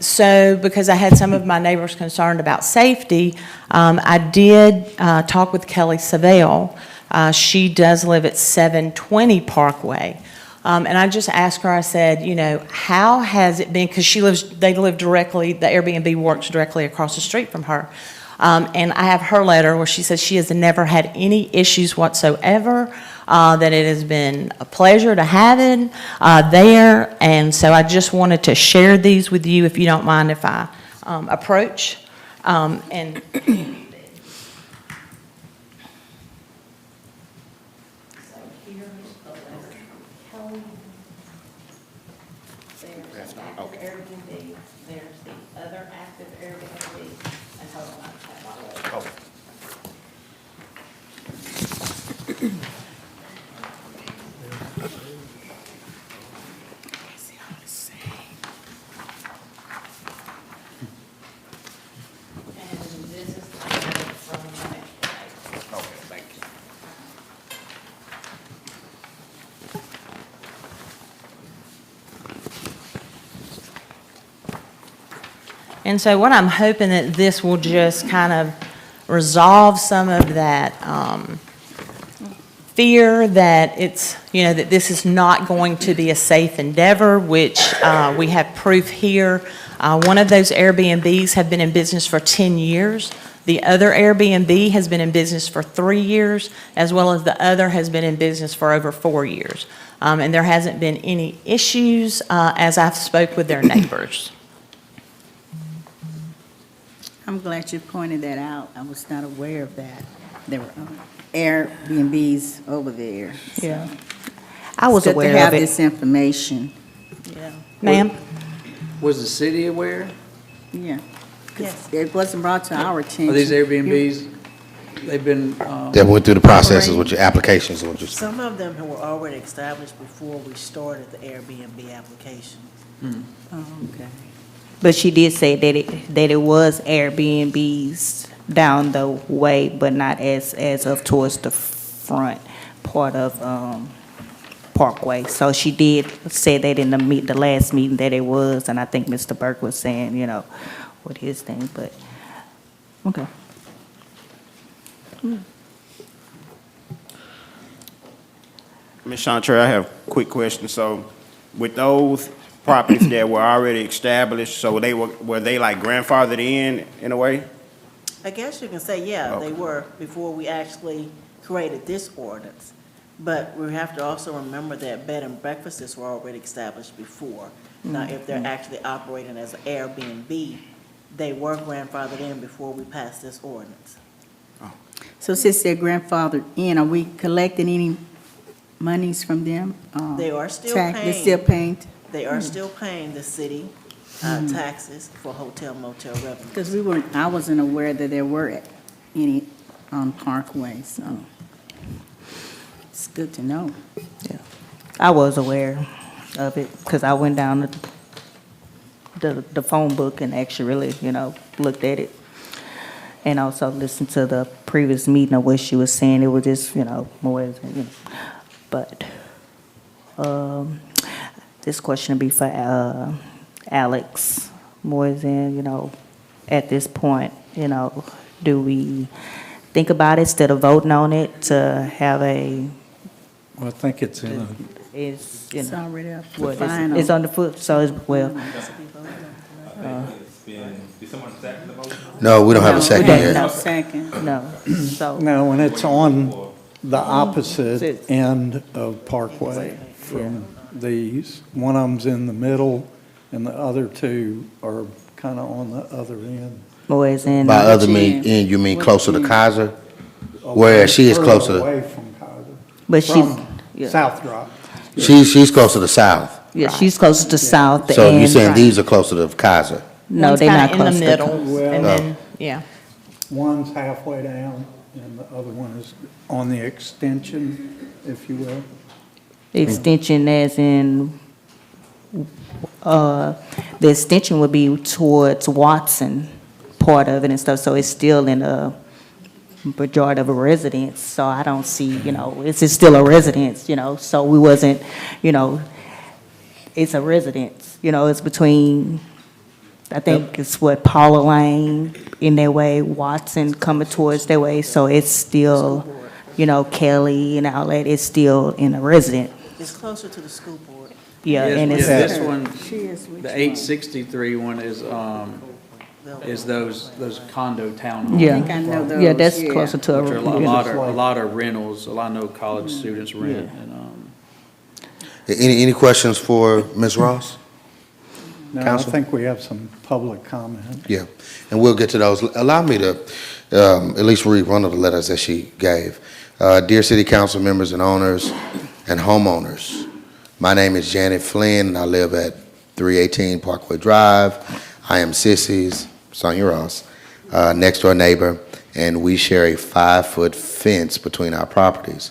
So because I had some of my neighbors concerned about safety, I did talk with Kelly Savelle. She does live at 720 Parkway. And I just asked her, I said, you know, how has it been, because they live directly, the Airbnb works directly across the street from her. And I have her letter where she says she has never had any issues whatsoever, that it has been a pleasure to have it there. And so I just wanted to share these with you, if you don't mind if I approach. And there's active Airbnb, there's the other active Airbnb, and hold on, I have my letter. And so what I'm hoping that this will just kind of resolve some of that fear that it's, that this is not going to be a safe endeavor, which we have proof here. One of those Airbnbs have been in business for 10 years. The other Airbnb has been in business for 3 years, as well as the other has been in business for over 4 years. And there hasn't been any issues as I've spoke with their neighbors. I'm glad you pointed that out. I was not aware of that. There were Airbnbs over there. Yeah. I was It's good aware to have of it. this information. Ma'am? Was the city aware? Yeah. 'Cause it wasn't brought to our attention. Are these Airbnbs, they've been, That went through the processes with your applications, or just, Some of them were already established before we started the Airbnb application. Oh, okay. But she did say that it was Airbnbs down the way, but not as of towards the front part of Parkway. So she did say that in the last meeting that it was, and I think Mr. Burke was saying, with his thing, but, okay. Ms. Chantre, I have a quick question. So with those properties that were already established, so were they like grandfathered in a way? I guess you can say, yeah, they Okay. were before we actually created this ordinance. But we have to also remember that bed and breakfasts were already established before. Now, if they're actually operating as an Airbnb, they were grandfathered in before we passed this ordinance. So since they're grandfathered in, are we collecting any monies from them? They are still They're paying. still paying? They are still paying the city taxes for hotel motel revenue. Because I wasn't aware that there were any on Parkway, so it's good to know. I was aware of it, because I went down the phone book and actually really, looked at it. And also listened to the previous meeting of what she was saying. It was just, more, but, this question will be for, Alex, more than, at this point, do we think about it instead of voting on it to have a, Well, I think it's in a, It's already up for what, final. it's on the foot, so it's, well, It's been, did someone second the motion? no, we don't have a No, second we don't yet. have a second. no, so. no, and it's on the opposite end of Parkway from these. One of them's in the middle, and the other two are kind of on the other end. Boys in. By other Which end? you mean Which closer to end? Kaiser? Where she is Further closer. Away from Kaiser. But she's, From yeah, South Drop. She's closer to south. yeah, she's closer to south. So you're and- saying these are closer to Kaiser? No, One's they're not kinda close in to. the middle, Well- and then, yeah. One's halfway down, and the other one is on the extension, if you will. Extension as in, the extension would be towards Watson, part of it and stuff, so it's still in a majority of a residence, so I don't see, it's still a residence, so we wasn't, it's a residence, it's between, I think it's what, Paula Lane in their way, Watson coming towards their way, so it's still, Kelly and all that, it's still in a resident. It's closer to the school board. Yeah, Yes, and yes, it's, this one, She is which the one? 863 one is those condo townhomes. yeah. I think I know those. Yeah, that's closer to Which are a a, lot of rentals, a lot of no college students rent, and, Any questions for Ms. Ross? Now, I Counsel? think we have some public comment. Yeah, and we'll get to those. Allow me to at least read one of the letters that she gave. Dear City Council members and owners and homeowners, my name is Janet Flynn, and I live at 318 Parkway Drive. I am Sissy's, Sonia Ross, next door neighbor, and we share a 5-foot fence between our properties.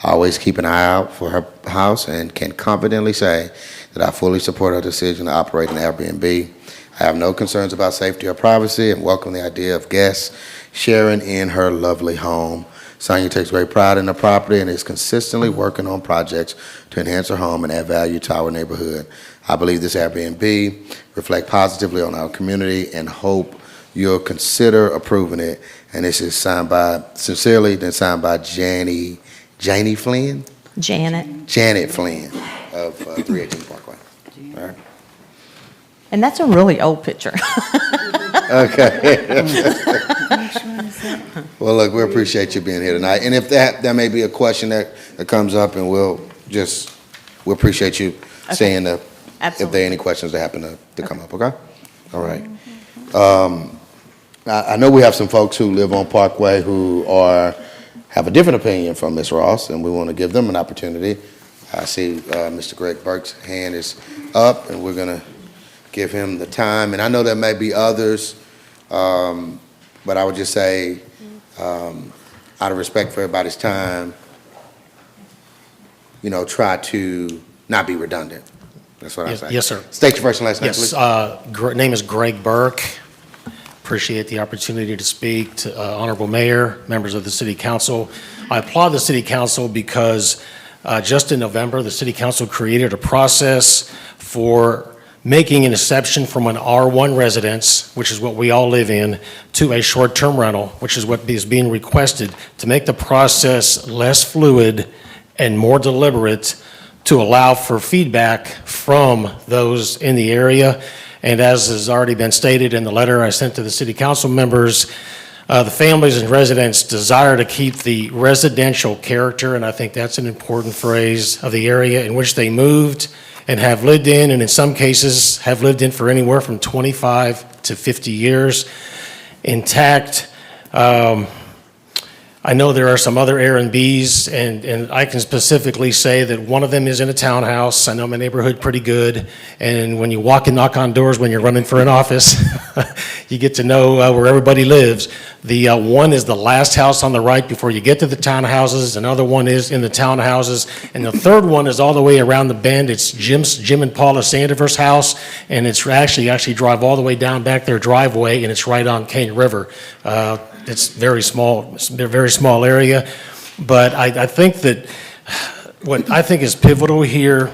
I always keep an eye out for her house and can confidently say that I fully support her decision to operate an Airbnb. I have no concerns about safety or privacy and welcome the idea of guests sharing in her lovely home. Sonia takes great pride in the property and is consistently working on projects to enhance her home and add value to our neighborhood. I believe this Airbnb reflects positively on our community and hope you'll consider approving it. And this is signed by, sincerely, then signed by Janie Flynn? Janet Flynn of 318 Parkway. All right. And that's a really old picture. Okay. Well, look, we appreciate you being here tonight. And if there may be a question that comes up, and we'll appreciate you saying if there are any questions that happen to come up, okay? All right. I know we have some folks who live on Parkway who have a different opinion from Ms. Ross, and we want to give them an opportunity. I see Mr. Greg Burke's hand is up, and we're going to give him the time. And I know there may be others, but I would just say, out of respect for everybody's time, try to not be redundant. That's what I'm saying. Yes, sir. State your first and last name, Yes, please. name is Greg Burke. Appreciate the opportunity to speak to Honorable Mayor, members of the City Council. I applaud the City Council because just in November, the City Council created a process for making an exception from an R1 residence, which is what we all live in, to a short-term rental, which is what is being requested, to make the process less fluid and more deliberate to allow for feedback from those in the area. And as has already been stated in the letter I sent to the City Council members, the families and residents desire to keep the residential character, and I think that's an important phrase, of the area in which they moved and have lived in, and in some cases have lived in for anywhere from 25 to 50 years, intact. I know there are some other Airbnbs, and I can specifically say that one of them is in a townhouse. I know my neighborhood pretty good, and when you walk and knock on doors when you're running for an office, you get to know where everybody lives. The one is the last house on the right before you get to the townhouses. Another one is in the townhouses, and the third one is all the way around the bend. It's Jim and Paula Sandiver's house, and it's actually drive all the way down back their driveway, and it's right on Cane River. It's very small area, but I think that what I think is pivotal here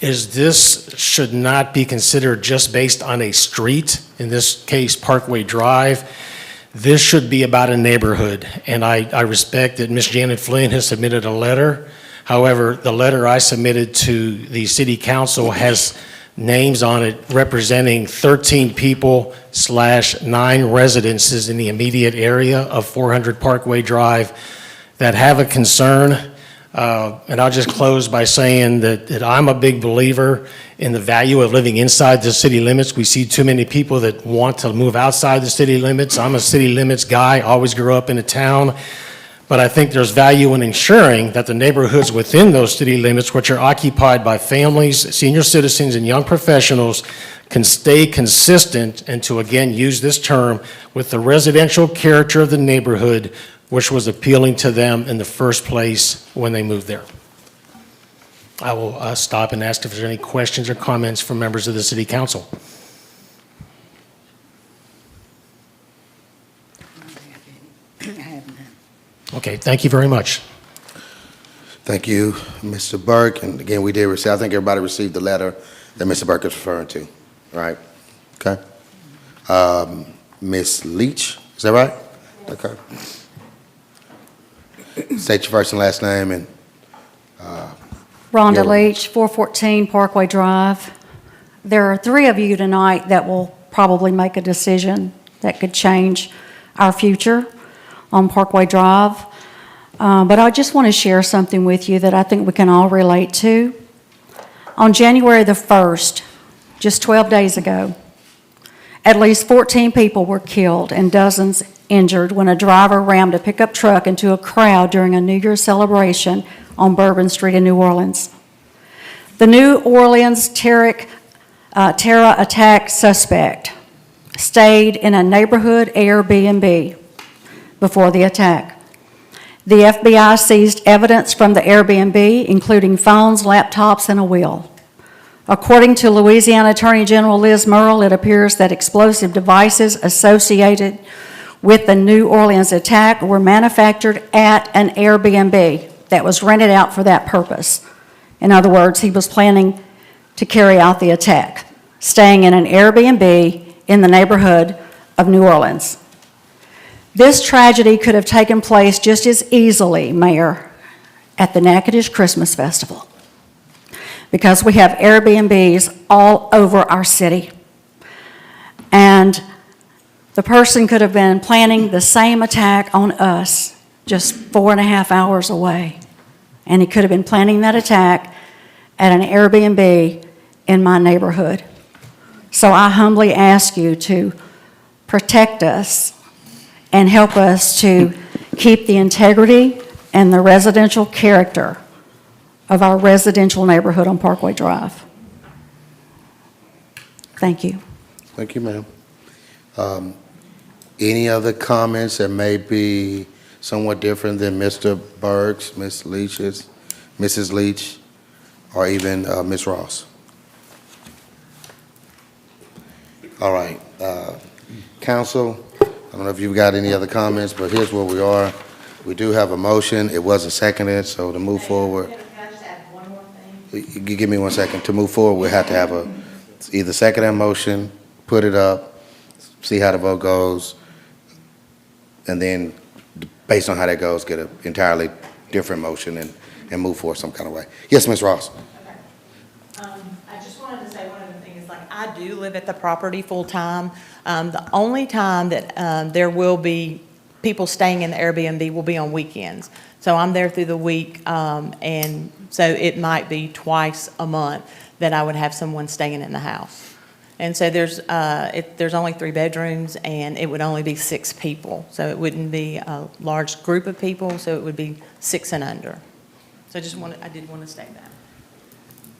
is this should not be considered just based on a street, in this case Parkway Drive. This should be about a neighborhood, and I respect that Ms. Janet Flynn has submitted a letter. However, the letter I submitted to the City Council has names on it representing 13 people / 9 residences in the immediate area of 400 Parkway Drive that have a concern. And I'll just close by saying that I'm a big believer in the value of living inside the city limits. We see too many people that want to move outside the city limits. I'm a city limits guy, always grew up in a town. But I think there's value in ensuring that the neighborhoods within those city limits, which are occupied by families, senior citizens, and young professionals, can stay consistent and to, again, use this term, with the residential character of the neighborhood, which was appealing to them in the first place when they moved there. I will stop and ask if there's any questions or comments from members of the City Council. Okay, thank you very much. Thank you, Mr. Burke. And again, we did receive, I think everybody received the letter that Mr. Burke is referring to, right? Okay. Ms. Leach, is that right? Okay. State your first and last name and. Rhonda your- Leach, 414 Parkway Drive. There are 3 of you tonight that will probably make a decision that could change our future on Parkway Drive. But I just want to share something with you that I think we can all relate to. On January the 1st, just 12 days ago, at least 14 people were killed and dozens injured when a driver rammed a pickup truck into a crowd during a New Year's celebration on Bourbon Street in New Orleans. The New Orleans terror attack suspect stayed in a neighborhood Airbnb before the attack. The FBI seized evidence from the Airbnb, including phones, laptops, and a will. According to Louisiana Attorney General Liz Murrill, it appears that explosive devices associated with the New Orleans attack were manufactured at an Airbnb that was rented out for that purpose. In other words, he was planning to carry out the attack, staying in an Airbnb in the neighborhood of New Orleans. This tragedy could have taken place just as easily, Mayor, at the Natchitoches Christmas Festival, because we have Airbnbs all over our city. And the person could have been planning the same attack on us just 4.5 hours away. And he could have been planning that attack at an Airbnb in my neighborhood. So I humbly ask you to protect us and help us to keep the integrity and the residential character of our residential neighborhood on Parkway Drive. Thank you. Thank you, ma'am. Any other comments that may be somewhat different than Mr. Berg's, Ms. Leach's, Mrs. Leach, or even Ms. Ross? All right. Council, I don't know if you've got any other comments, but here's where we are. We do have a motion. It wasn't seconded, so to move forward. Can I just add one more thing? Give me 1 second. To move forward, we have to have either second that motion, put it up, see how the vote goes, and then, based on how that goes, get an entirely different motion and move forward some kind of way. Yes, Ms. Ross? I just wanted to say one other thing is, like, I do live at the property full-time. The only time that there will be people staying in the Airbnb will be on weekends. So I'm there through the week, and so it might be twice a month that I would have someone staying in the house. And so there's only 3 bedrooms, and it would only be 6 people. So it wouldn't be a large group of people, so it would be 6 and under. So I did want to state that.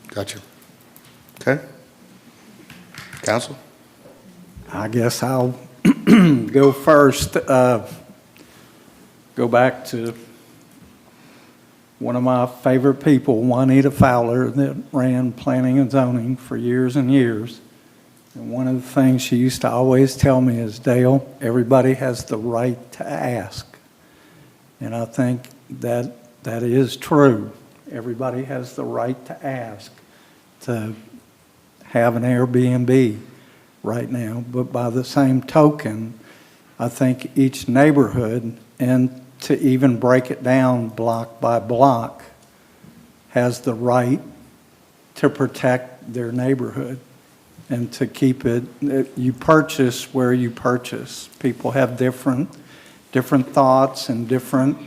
Gotcha. Okay. Council? I guess I'll go first. Go back to one of my favorite people, Juanita Fowler, that ran planning and zoning for years and years. And one of the things she used to always tell me is, Dale, everybody has the right to ask. And I think that is true. Everybody has the right to ask to have an Airbnb right now. But by the same token, I think each neighborhood, and to even break it down block by block, has the right to protect their neighborhood and to keep it. You purchase where you purchase. People have different thoughts and different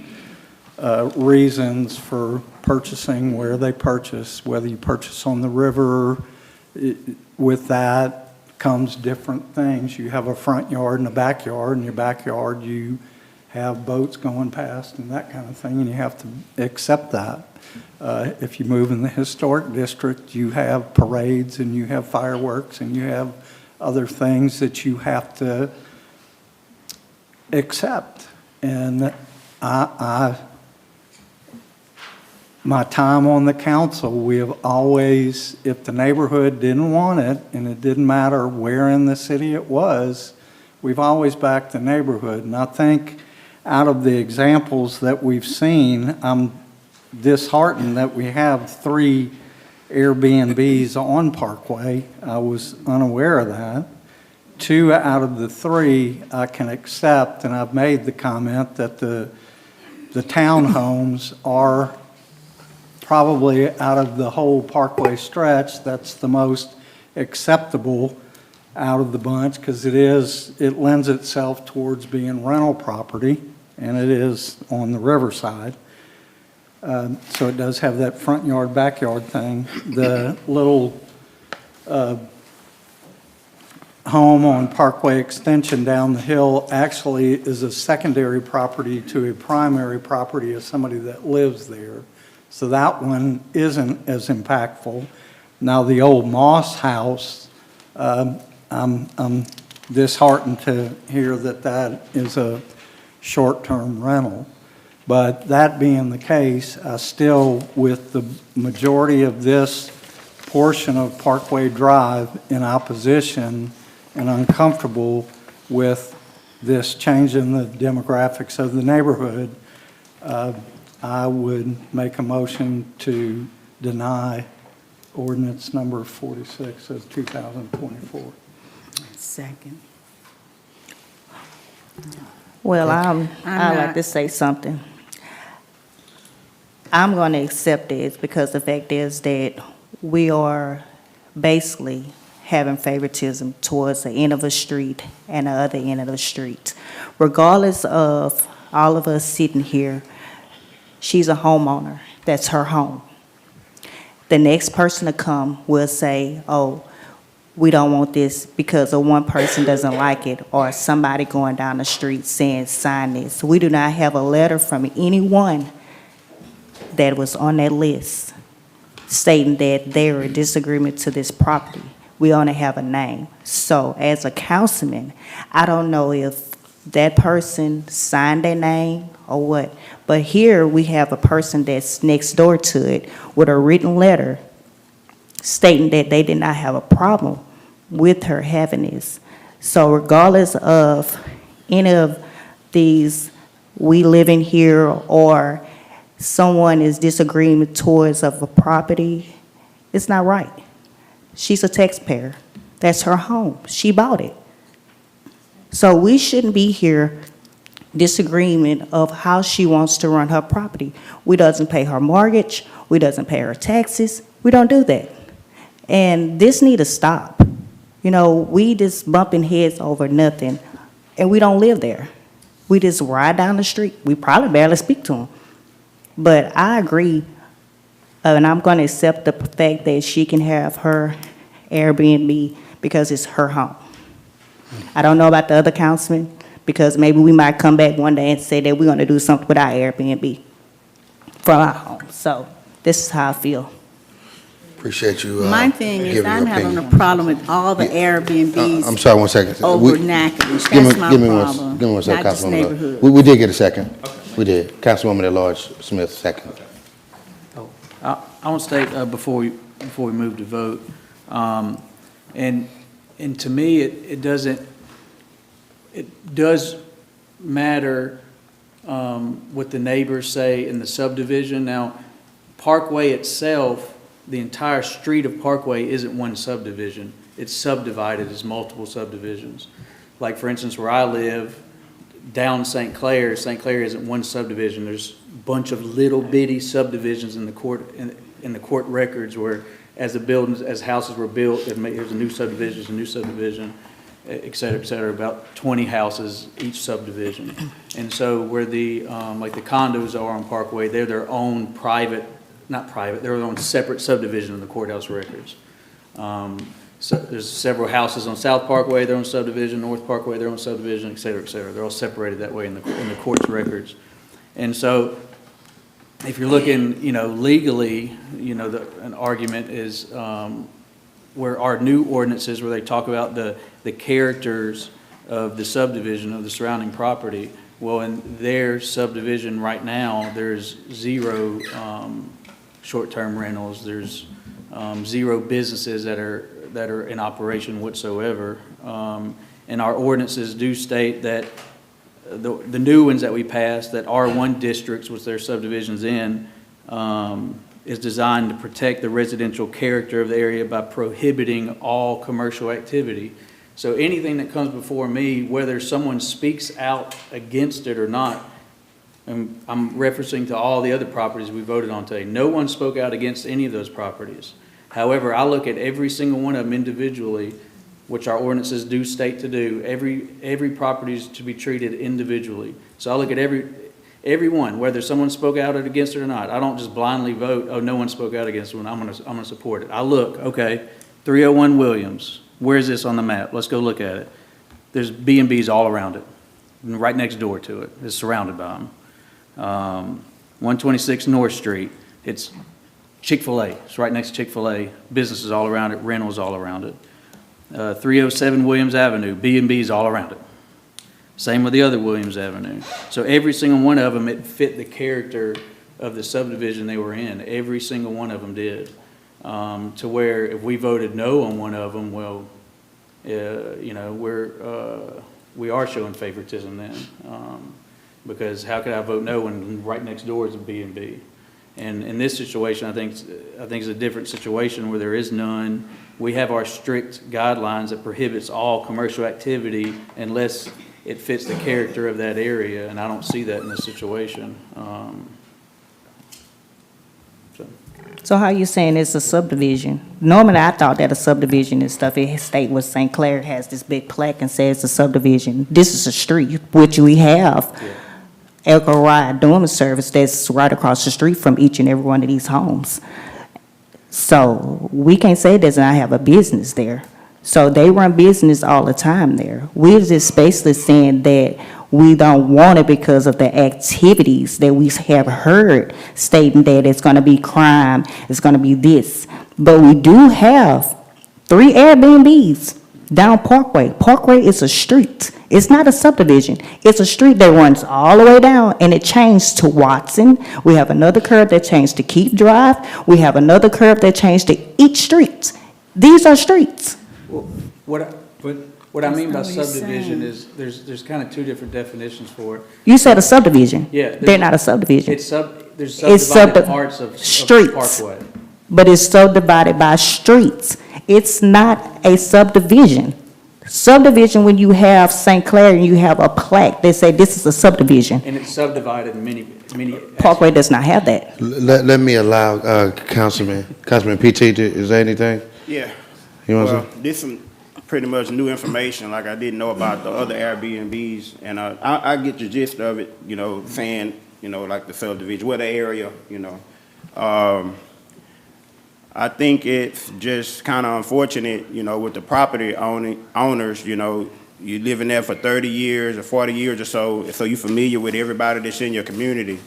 reasons for purchasing where they purchase, whether you purchase on the river. With that comes different things. You have a front yard and a backyard. In your backyard, you have boats going past and that kind of thing, and you have to accept that. If you move in the historic district, you have parades and you have fireworks and you have other things that you have to accept. And my time on the council, we have always, if the neighborhood didn't want it, and it didn't matter where in the city it was, we've always backed the neighborhood. And I think out of the examples that we've seen, I'm disheartened that we have 3 Airbnbs on Parkway. I was unaware of that. 2 out of the 3 I can accept, and I've made the comment that the townhomes are probably, out of the whole Parkway stretch, that's the most acceptable out of the bunch, because it lends itself towards being rental property, and it is on the riverside. So it does have that front yard, backyard thing. The little home on Parkway Extension down the hill actually is a secondary property to a primary property of somebody that lives there. So that one isn't as impactful. Now, the old Moss house, I'm disheartened to hear that is a short-term rental. But that being the case, I still, with the majority of this portion of Parkway Drive in opposition and uncomfortable with this change in the demographics of the neighborhood, I would make a motion to deny ordinance number 46 of 2024. Second. Well, I'm I'd like not- to say something. I'm going to accept this because the fact is that we are basically having favoritism towards the end of a street and the other end of the street. Regardless of all of us sitting here, she's a homeowner. That's her home. The next person to come will say, oh, we don't want this because of one person doesn't like it, or somebody going down the street saying, sign this. We do not have a letter from anyone that was on that list stating that they are in disagreement to this property. We only have a name. So as a councilman, I don't know if that person signed their name or what, but here we have a person that's next door to it with a written letter stating that they did not have a problem with her having this. So regardless of any of these, we living here or someone is disagreeing towards of a property, it's not right. She's a taxpayer. That's her home. She bought it. So we shouldn't be here disagreement of how she wants to run her property. We doesn't pay her mortgage. We doesn't pay her taxes. We don't do that. And this need to stop. You know, we just bumping heads over nothing, and we don't live there. We just ride down the street. We probably barely speak to them. But I agree, and I'm going to accept the fact that she can have her Airbnb because it's her home. I don't know about the other councilmen, because maybe we might come back one day and say that we're going to do something with our Airbnb from our home. So this is how I feel. Appreciate you My thing is, giving I'm your having opinion. a problem with all the Airbnbs I'm sorry, 1 second. over Natchitoches. Give me- That's my give me one- problem, Give me one second, not just Councilwoman. neighborhood. We did get a second. We did. Councilwoman at-large Smith, second. I want to state before we move to vote, and to me, it does matter what the neighbors say in the subdivision. Now, Parkway itself, the entire street of Parkway isn't one subdivision. It's subdivided as multiple subdivisions. Like, for instance, where I live, down St. Clair isn't one subdivision. There's a bunch of little bitty subdivisions in the court records where as houses were built, there's a new subdivision, et cetera, about 20 houses each subdivision. And so where like the condos are on Parkway, they're their own they're their own separate subdivision in the courthouse records. So there's several houses on South Parkway, their own subdivision, North Parkway, their own subdivision, et cetera, et cetera. They're all separated that way in the court's records. And so if you're looking, legally, an argument is where our new ordinances, where they talk about the characters of the subdivision, of the surrounding property. Well, in their subdivision right now, there's 0 short-term rentals. There's 0 businesses that are in operation whatsoever. And our ordinances do state that the new ones that we passed, that R1 districts, which their subdivisions in, is designed to protect the residential character of the area by prohibiting all commercial activity. So anything that comes before me, whether someone speaks out against it or not, and I'm referencing to all the other properties we voted on today, no one spoke out against any of those properties. However, I look at every single one of them individually, which our ordinances do state to do. Every property is to be treated individually. So I look at every one, whether someone spoke out against it or not. I don't just blindly vote, oh, no one spoke out against it, I'm gonna support it. I look, okay, 301 Williams, where's this on the map? Let's go look at it. There's B&Bs all around it, right next door to it. It's surrounded by them. 126 North Street, it's Chick-fil-A. It's right next to Chick-fil-A. Businesses all around it, rentals all around it. 307 Williams Avenue, B&Bs all around it. Same with the other Williams Avenue. So every single one of them, it fit the character of the subdivision they were in. Every single one of them did. To where if we voted no on one of them, well, you know, we are showing favoritism then. Because how could I vote no when right next door is a B and B? And in this situation, I think it's a different situation where there is none. We have our strict guidelines that prohibits all commercial activity unless it fits the character of that area, and I don't see that in this situation. So how you saying it's a subdivision? Normally, I thought that a subdivision and stuff, it state with St. Clair has this big plaque and says it's a subdivision. This is a street, which we have. Yeah. Elko Ride Dormant Service that's right across the street from each and every one of these homes. So we can't say does not have a business there. So they run business all the time there. We're just basically saying that we don't want it because of the activities that we have heard stating that it's going to be crime, it's going to be this. But we do have 3 Airbnbs down Parkway. Parkway is a street. It's not a subdivision. It's a street that runs all the way down, and it changed to Watson. We have another curve that changed to Keep Drive. We have another curve that changed to each street. These are streets. Well, what I mean by That's not what he's subdivision saying. is there's kind of two different definitions for it. You said a subdivision. Yeah. They're not a subdivision. There's It's subdivided parts of streets. Parkway. But it's subdivided by streets. It's not a subdivision. Subdivision, when you have St. Clair and you have a plaque, they say this is a subdivision. And it's subdivided in many. Parkway does not have that. Let me allow Councilman PT, is there anything? Yeah. You want to Well, this some pretty much new information, like I didn't know about the other Airbnbs, and I get the gist of it, you know, saying, you know, like the subdivision, what the area, you know. I think it's just kind of unfortunate, you know, with the property owners, you know, you live in there for 30 years or 40 years or so you're familiar with everybody that's in your community.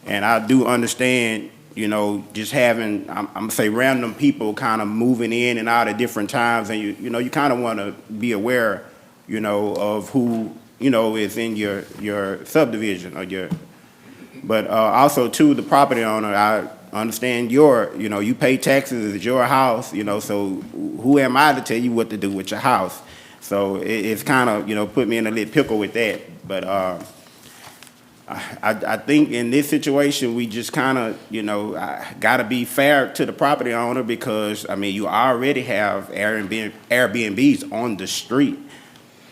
And I do understand, you know, just having, I'm gonna say random people kind of moving in and out at different times, and you know, you kind of want to be aware, you know, of who, you know, is in your subdivision or your, but also too, the property owner, I understand you know, you pay taxes, it's your house, you know, so who am I to tell you what to do with your house? So it's kind of, you know, put me in a little pickle with that, but I think in this situation, we just kind of, you know, got to be fair to the property owner because, I mean, you already have Airbnbs on the street.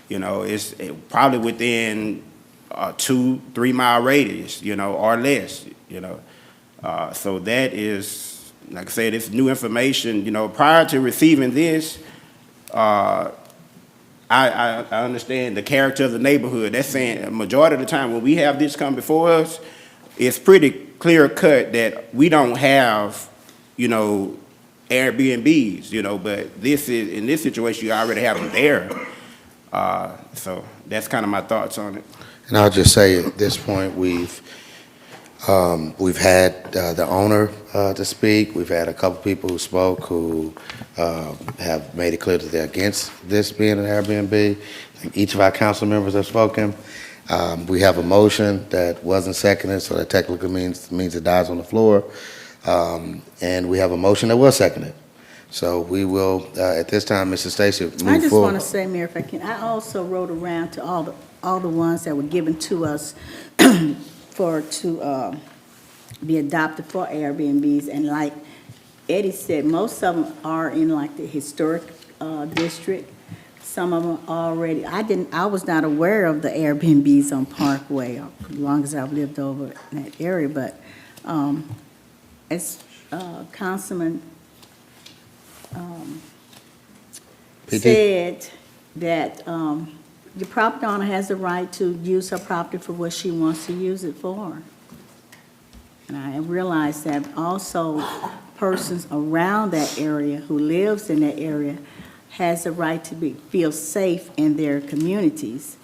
You know, it's probably within a 2-3 mile radius, you know, or less, you know. So that is, like I said, it's new information. You know, prior to receiving this, I understand the character of the neighborhood. That's saying a majority of the time when we have this come before us, it's pretty clear cut that we don't have, you know, Airbnbs, you know, but this is, in this situation, you already have them there. So that's kind of my thoughts on it. And I'll just say at this point, we've had the owner to speak. We've had a couple people who spoke who have made it clear that they're against this being an Airbnb. I think each of our council members have spoken. We have a motion that wasn't seconded, so that technically means it dies on the floor. And we have a motion that was seconded. So we will, at this time, Mrs. Stacy, move forward. I just want to say, Mayor, if I can, I also wrote around to all the ones that were given to us to be adopted for Airbnbs, and like Eddie said, most of them are in like the historic district. Some of them already, I was not aware of the Airbnbs on Parkway, as long as I've lived over in that area, but as Councilman said, that the property owner has the right to use her property for what she wants to use it for. And I realize that also persons around that area who lives in that area has the right to feel safe in their communities,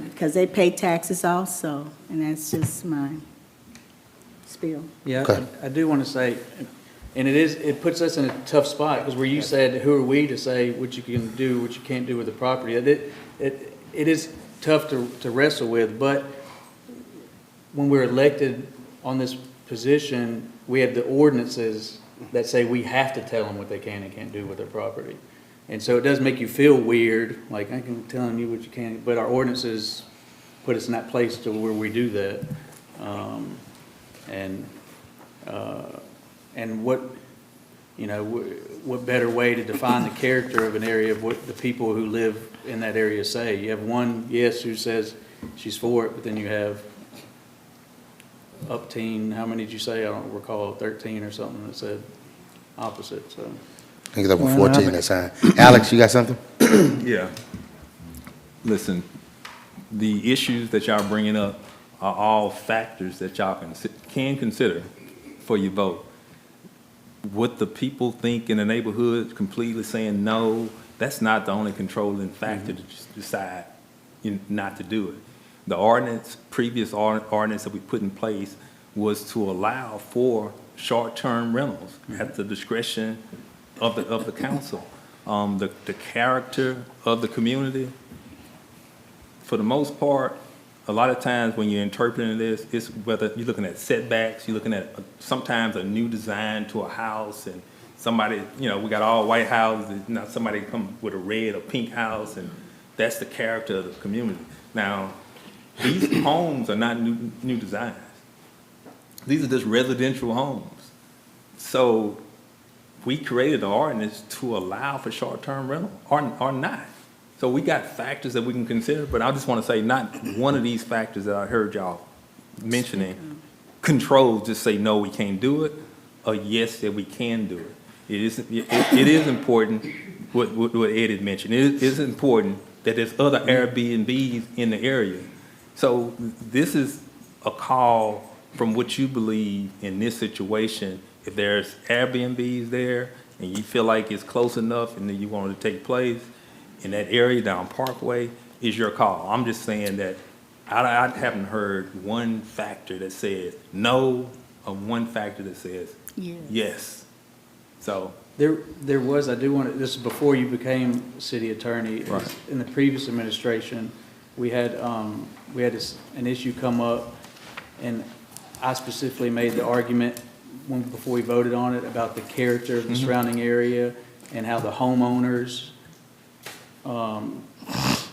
because they pay taxes also, and that's just my spiel. Yeah, Okay. I do want to say, and it puts us in a tough spot, because where you said, who are we to say what you can do, what you can't do with the property? It is, tough to wrestle with, but when we're elected on this position, we have the ordinances that say we have to tell them what they can and can't do with their property. And so it does make you feel weird, like I can tell you what you can, but our ordinances put us in that place to where we do that. And what, you know, what better way to define the character of an area of what the people who live in that area say? You have one, yes, who says she's for it, but then you have up teen, how many did you say? I don't recall, 13 or something that said opposite, so. I think it's over 14 that signed. Alex, you got something? Yeah. Listen, the issues that y'all bringing up are all factors that y'all can consider for your vote. What the people think in the neighborhood, completely saying no, that's not the only controlling factor to just decide not to do it. The ordinance, previous ordinance that we put in place was to allow for short-term rentals at the discretion of the council. The character of the community, for the most part, a lot of times when you're interpreting this, it's whether you're looking at setbacks, you're looking at sometimes a new design to a house, and somebody, you know, we got all white houses, now somebody come with a red or pink house, and that's the character of the community. Now, these homes are not new designs. These are just residential homes. So we created the ordinance to allow for short-term rental or not. So we got factors that we can consider, but I just want to say not one of these factors that I heard y'all mentioning controls just say, no, we can't do it, or yes, that we can do it. It is important, what Ed had mentioned, it is important that there's other Airbnbs in the area. So this is a call from what you believe in this situation. If there's Airbnbs there and you feel like it's close enough and then you want it to take place in that area down Parkway, is your call. I'm just saying that I haven't heard one factor that says no or one factor that says yes. So There was, I do want to, this is before you became city attorney. Right. In the previous administration, we had an issue come up, and I specifically made the argument before we voted on it about the character of the surrounding area and how the homeowners,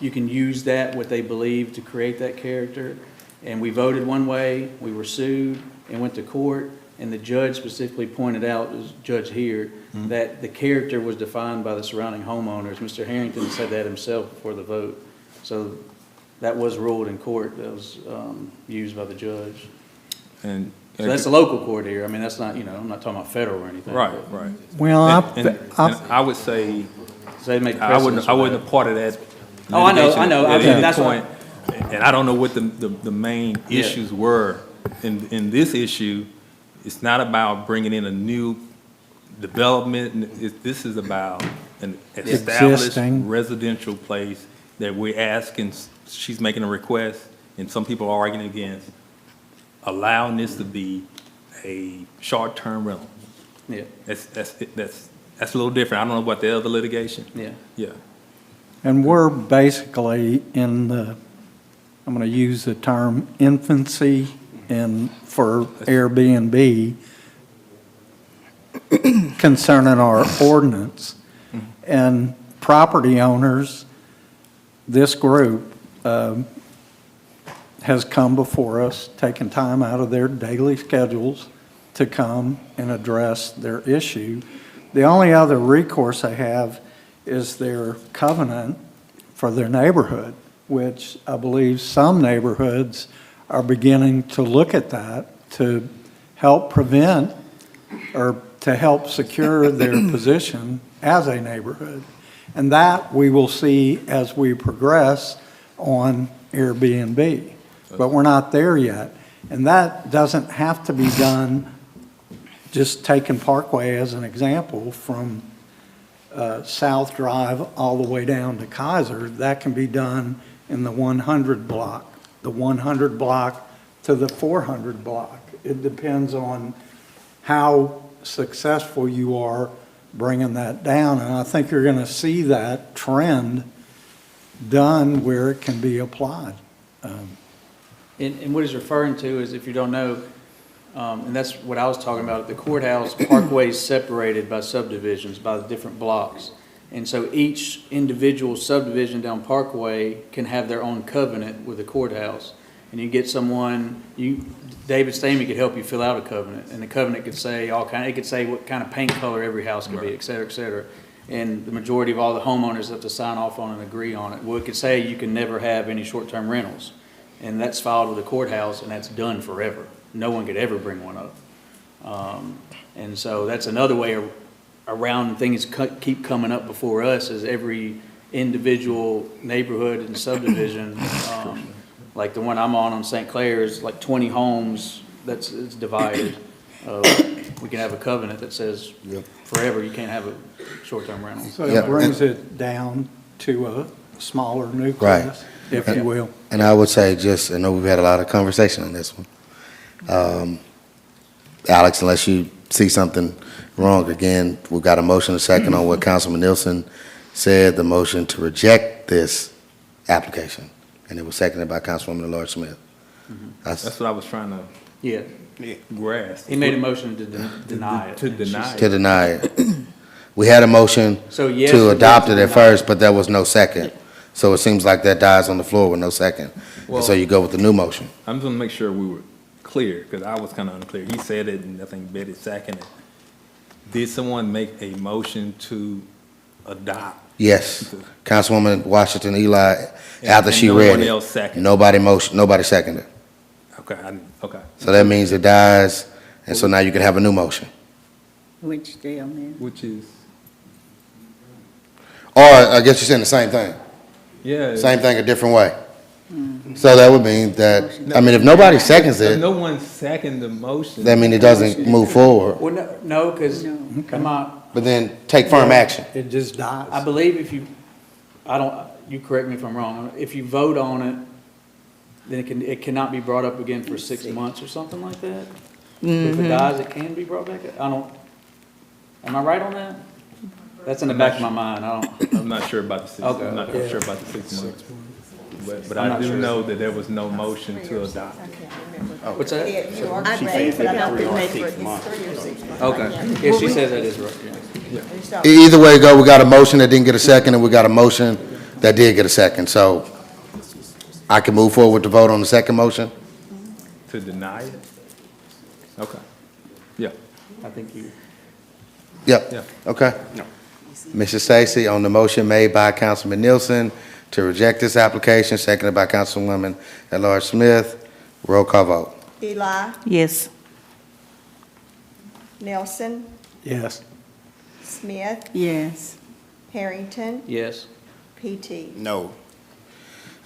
you can use that, what they believe, to create that character. And we voted one way, we were sued and went to court, and the judge specifically pointed out, as judge here, that the character was defined by the surrounding homeowners. Mr. Harrington said that himself before the vote. So that was ruled in court, that was used by the judge. and So that's a local court here. I mean, that's not, you know, I'm not talking about federal or anything. right. Well, And I would say So they make I precedents wasn't for a part of that. Oh, I know, litigation I at mean, any that's point, and I don't know what the main issues were. In this issue, it's not about bringing in a new development. This is about an established Existing. residential place that we're asking, she's making a request, and some people are arguing against allowing this to be a short-term rental. Yeah, That's a little different. I don't know about the other litigation. yeah. Yeah. And we're basically in the, I'm going to use the term infancy for Airbnb concerning our ordinance. And property owners, this group has come before us, taken time out of their daily schedules to come and address their issue. The only other recourse they have is their covenant for their neighborhood, which I believe some neighborhoods are beginning to look at that to help prevent or to help secure their position as a neighborhood. And that we will see as we progress on Airbnb. But we're not there yet. And that doesn't have to be done, just taking Parkway as an example, from South Drive all the way down to Kaiser. That can be done in the 100 block, the 100 block to the 400 block. It depends on how successful you are bringing that down. And I think you're going to see that trend done where it can be applied. And what he's referring to is, if you don't know, and that's what I was talking about, at the courthouse, Parkway is separated by subdivisions, by the different blocks. And so each individual subdivision down Parkway can have their own covenant with the courthouse. And you get someone, David Stamey could help you fill out a covenant, and the covenant could say it could say what kind of paint color every house could be, et cetera, et cetera. And the majority of all the homeowners have to sign off on and agree on it. Well, it could say you can never have any short-term rentals. And that's filed with the courthouse, and that's done forever. No one could ever bring one up. And so that's another way around things keep coming up before us, is every individual neighborhood and subdivision, like the one I'm on St. Clair's, like 20 homes, it's divided. We can have a covenant that says forever you can't have a short-term rental. So it brings it down to a smaller nucleus, if you will. And I would say I know we've had a lot of conversation on this one. Alex, unless you see something wrong, again, we've got a motion, a second on what Councilman Nielsen said, the motion to reject this application. And it was seconded by Councilwoman Lord Smith. That's what I was trying to grasp. He made a motion to deny it. To deny it. To deny it. We had a motion So yes, to adopt it to at deny first, but there was no second. So it seems like that dies on the floor with no second. And so you go with the new motion. I'm just gonna make sure we were clear, because I was kind of unclear. He said it, and I think Betty seconded. Did someone make a motion to adopt? Yes. Councilwoman Washington Eli, after And she no read one it. else seconded? Nobody seconded. Okay, okay. So that means it dies, and so now you can have a new motion. Which Dale, man? Which is, Or I guess you're saying the same thing. yeah. Same thing a different way. So that would mean that, if nobody seconds If it, no one seconded the motion. that means it doesn't move forward. Well, no, because But then take firm action. It just dies. I believe if you, you correct me if I'm wrong, if you vote on it, then it cannot be brought up again for 6 months or something like that? If it dies, it can be brought back? Am I right on that? That's in the back of my mind, I'm not sure about the 6, Okay. I'm not sure about the 6 months. But I'm I not do sure. know that there was no motion to adopt. What's that? I think, but I don't think it's 3 or 6 months. Okay, yeah, she says that is right, yeah. Either way go, we got a motion that didn't get a second, and we got a motion that did get a second. So I can move forward to vote on the second motion? To deny it? Okay. Yeah. I think you. Yep. Yeah. Okay. Mrs. Stacy, on the motion made by Councilman Nielsen to reject this application, seconded by Councilwoman at-large Smith, roll call vote. Eli, Yes. Nelson, Yes. Smith, Yes. Harrington, Yes. PT. No.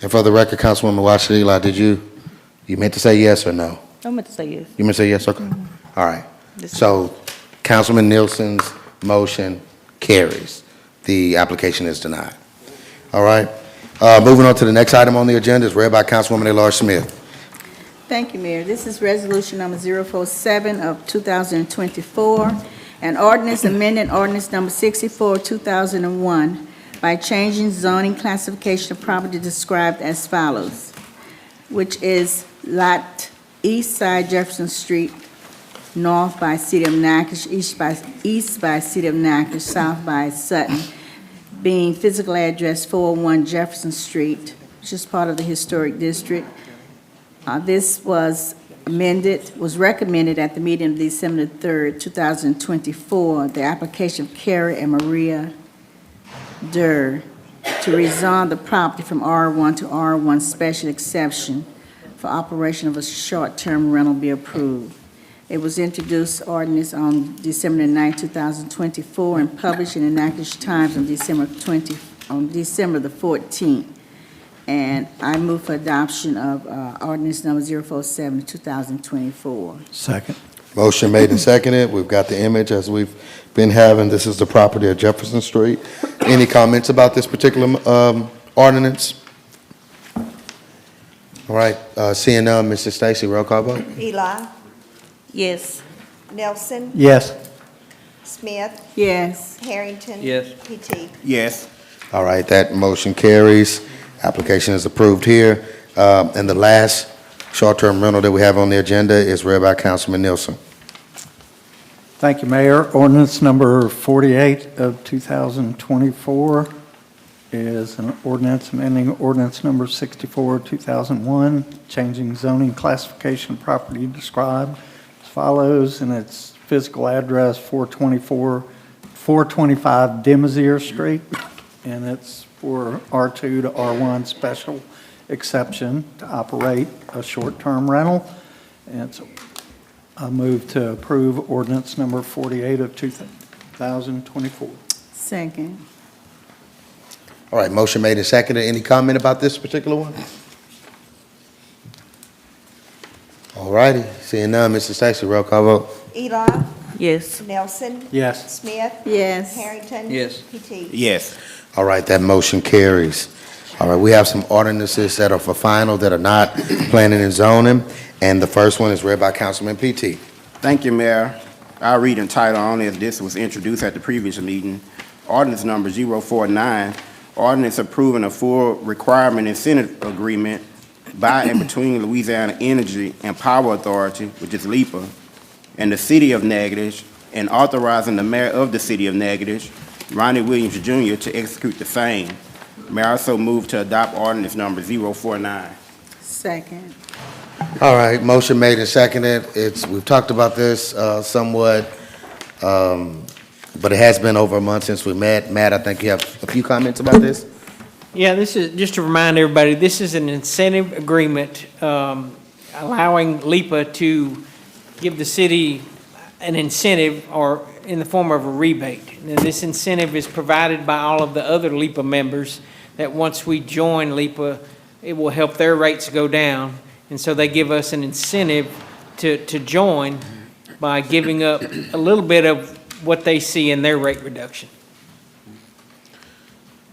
And for the record, Councilwoman Washington Eli, you meant to say yes or no? I meant to say yes. You meant to say yes, okay. All right. So Councilman Nielsen's motion carries. The application is denied. All right. Moving on to the next item on the agenda is read by Councilwoman at-large Smith. Thank you, Mayor. This is resolution number 047 of 2024, an ordinance amending ordinance number 64, 2001, by changing zoning classification of property described as follows, which is lot east side Jefferson Street, north by City of Natchitoches, east by City of Natchitoches, south by Sutton, being physical address 401 Jefferson Street, which is part of the historic district. This was recommended at the meeting of December 3rd, 2024, the application of Carrie and Maria Durr to rezone the property from R1 to R1 special exception for operation of a short-term rental be approved. It was introduced ordinance on December 9, 2024, and published in the Natchitoches Times on December the 14th. And I move for adoption of ordinance number 047, 2024. Second. Motion made and seconded. We've got the image as we've been having. This is the property at Jefferson Street. Any comments about this particular ordinance? All right, seeing none, Mrs. Stacy, roll call vote. Eli, Yes. Nelson, Yes. Smith, Yes. Harrington. Yes. PT. Yes. All right, that motion carries. Application is approved here. And the last short-term rental that we have on the agenda is read by Councilman Nielsen. Thank you, Mayor. Ordinance number 48 of 2024 is an ordinance amending ordinance number 64, 2001, changing zoning classification property described as follows, and its physical address 425 Demazier Street, and it's for R2 to R1 special exception to operate a short-term rental. And it's I move to approve ordinance number 48 of 2024. Second. All right, motion made and seconded. Any comment about this particular one? All righty, seeing none, Mrs. Stacy, roll call vote. Eli. Yes. Nelson. Yes. Smith. Yes. Harrington. Yes. PT. Yes. All right, that motion carries. All right, we have some ordinances that are for final that are not planning and zoning, and the first one is read by Councilman PT. Thank you, Mayor. I'll read in title only as this was introduced at the previous meeting. Ordinance number 049, ordinance approving a full requirement incentive agreement by and between Louisiana Energy and Power Authority, which is LEPA, and the City of Natchitoches, and authorizing the mayor of the City of Natchitoches, Ronnie Williams Jr., to execute the same. Mayor, also move to adopt ordinance number 049. Second. All right, motion made and seconded. We've talked about this somewhat, but it has been over a month since we met. Matt, I think you have a few comments about this? Yeah, this is, just to remind everybody, this is an incentive agreement allowing LEPA to give the city an incentive or in the form of a rebate. Now, this incentive is provided by all of the other LEPA members that once we join LEPA, it will help their rates go down. And so they give us an incentive to join by giving up a little bit of what they see in their rate reduction.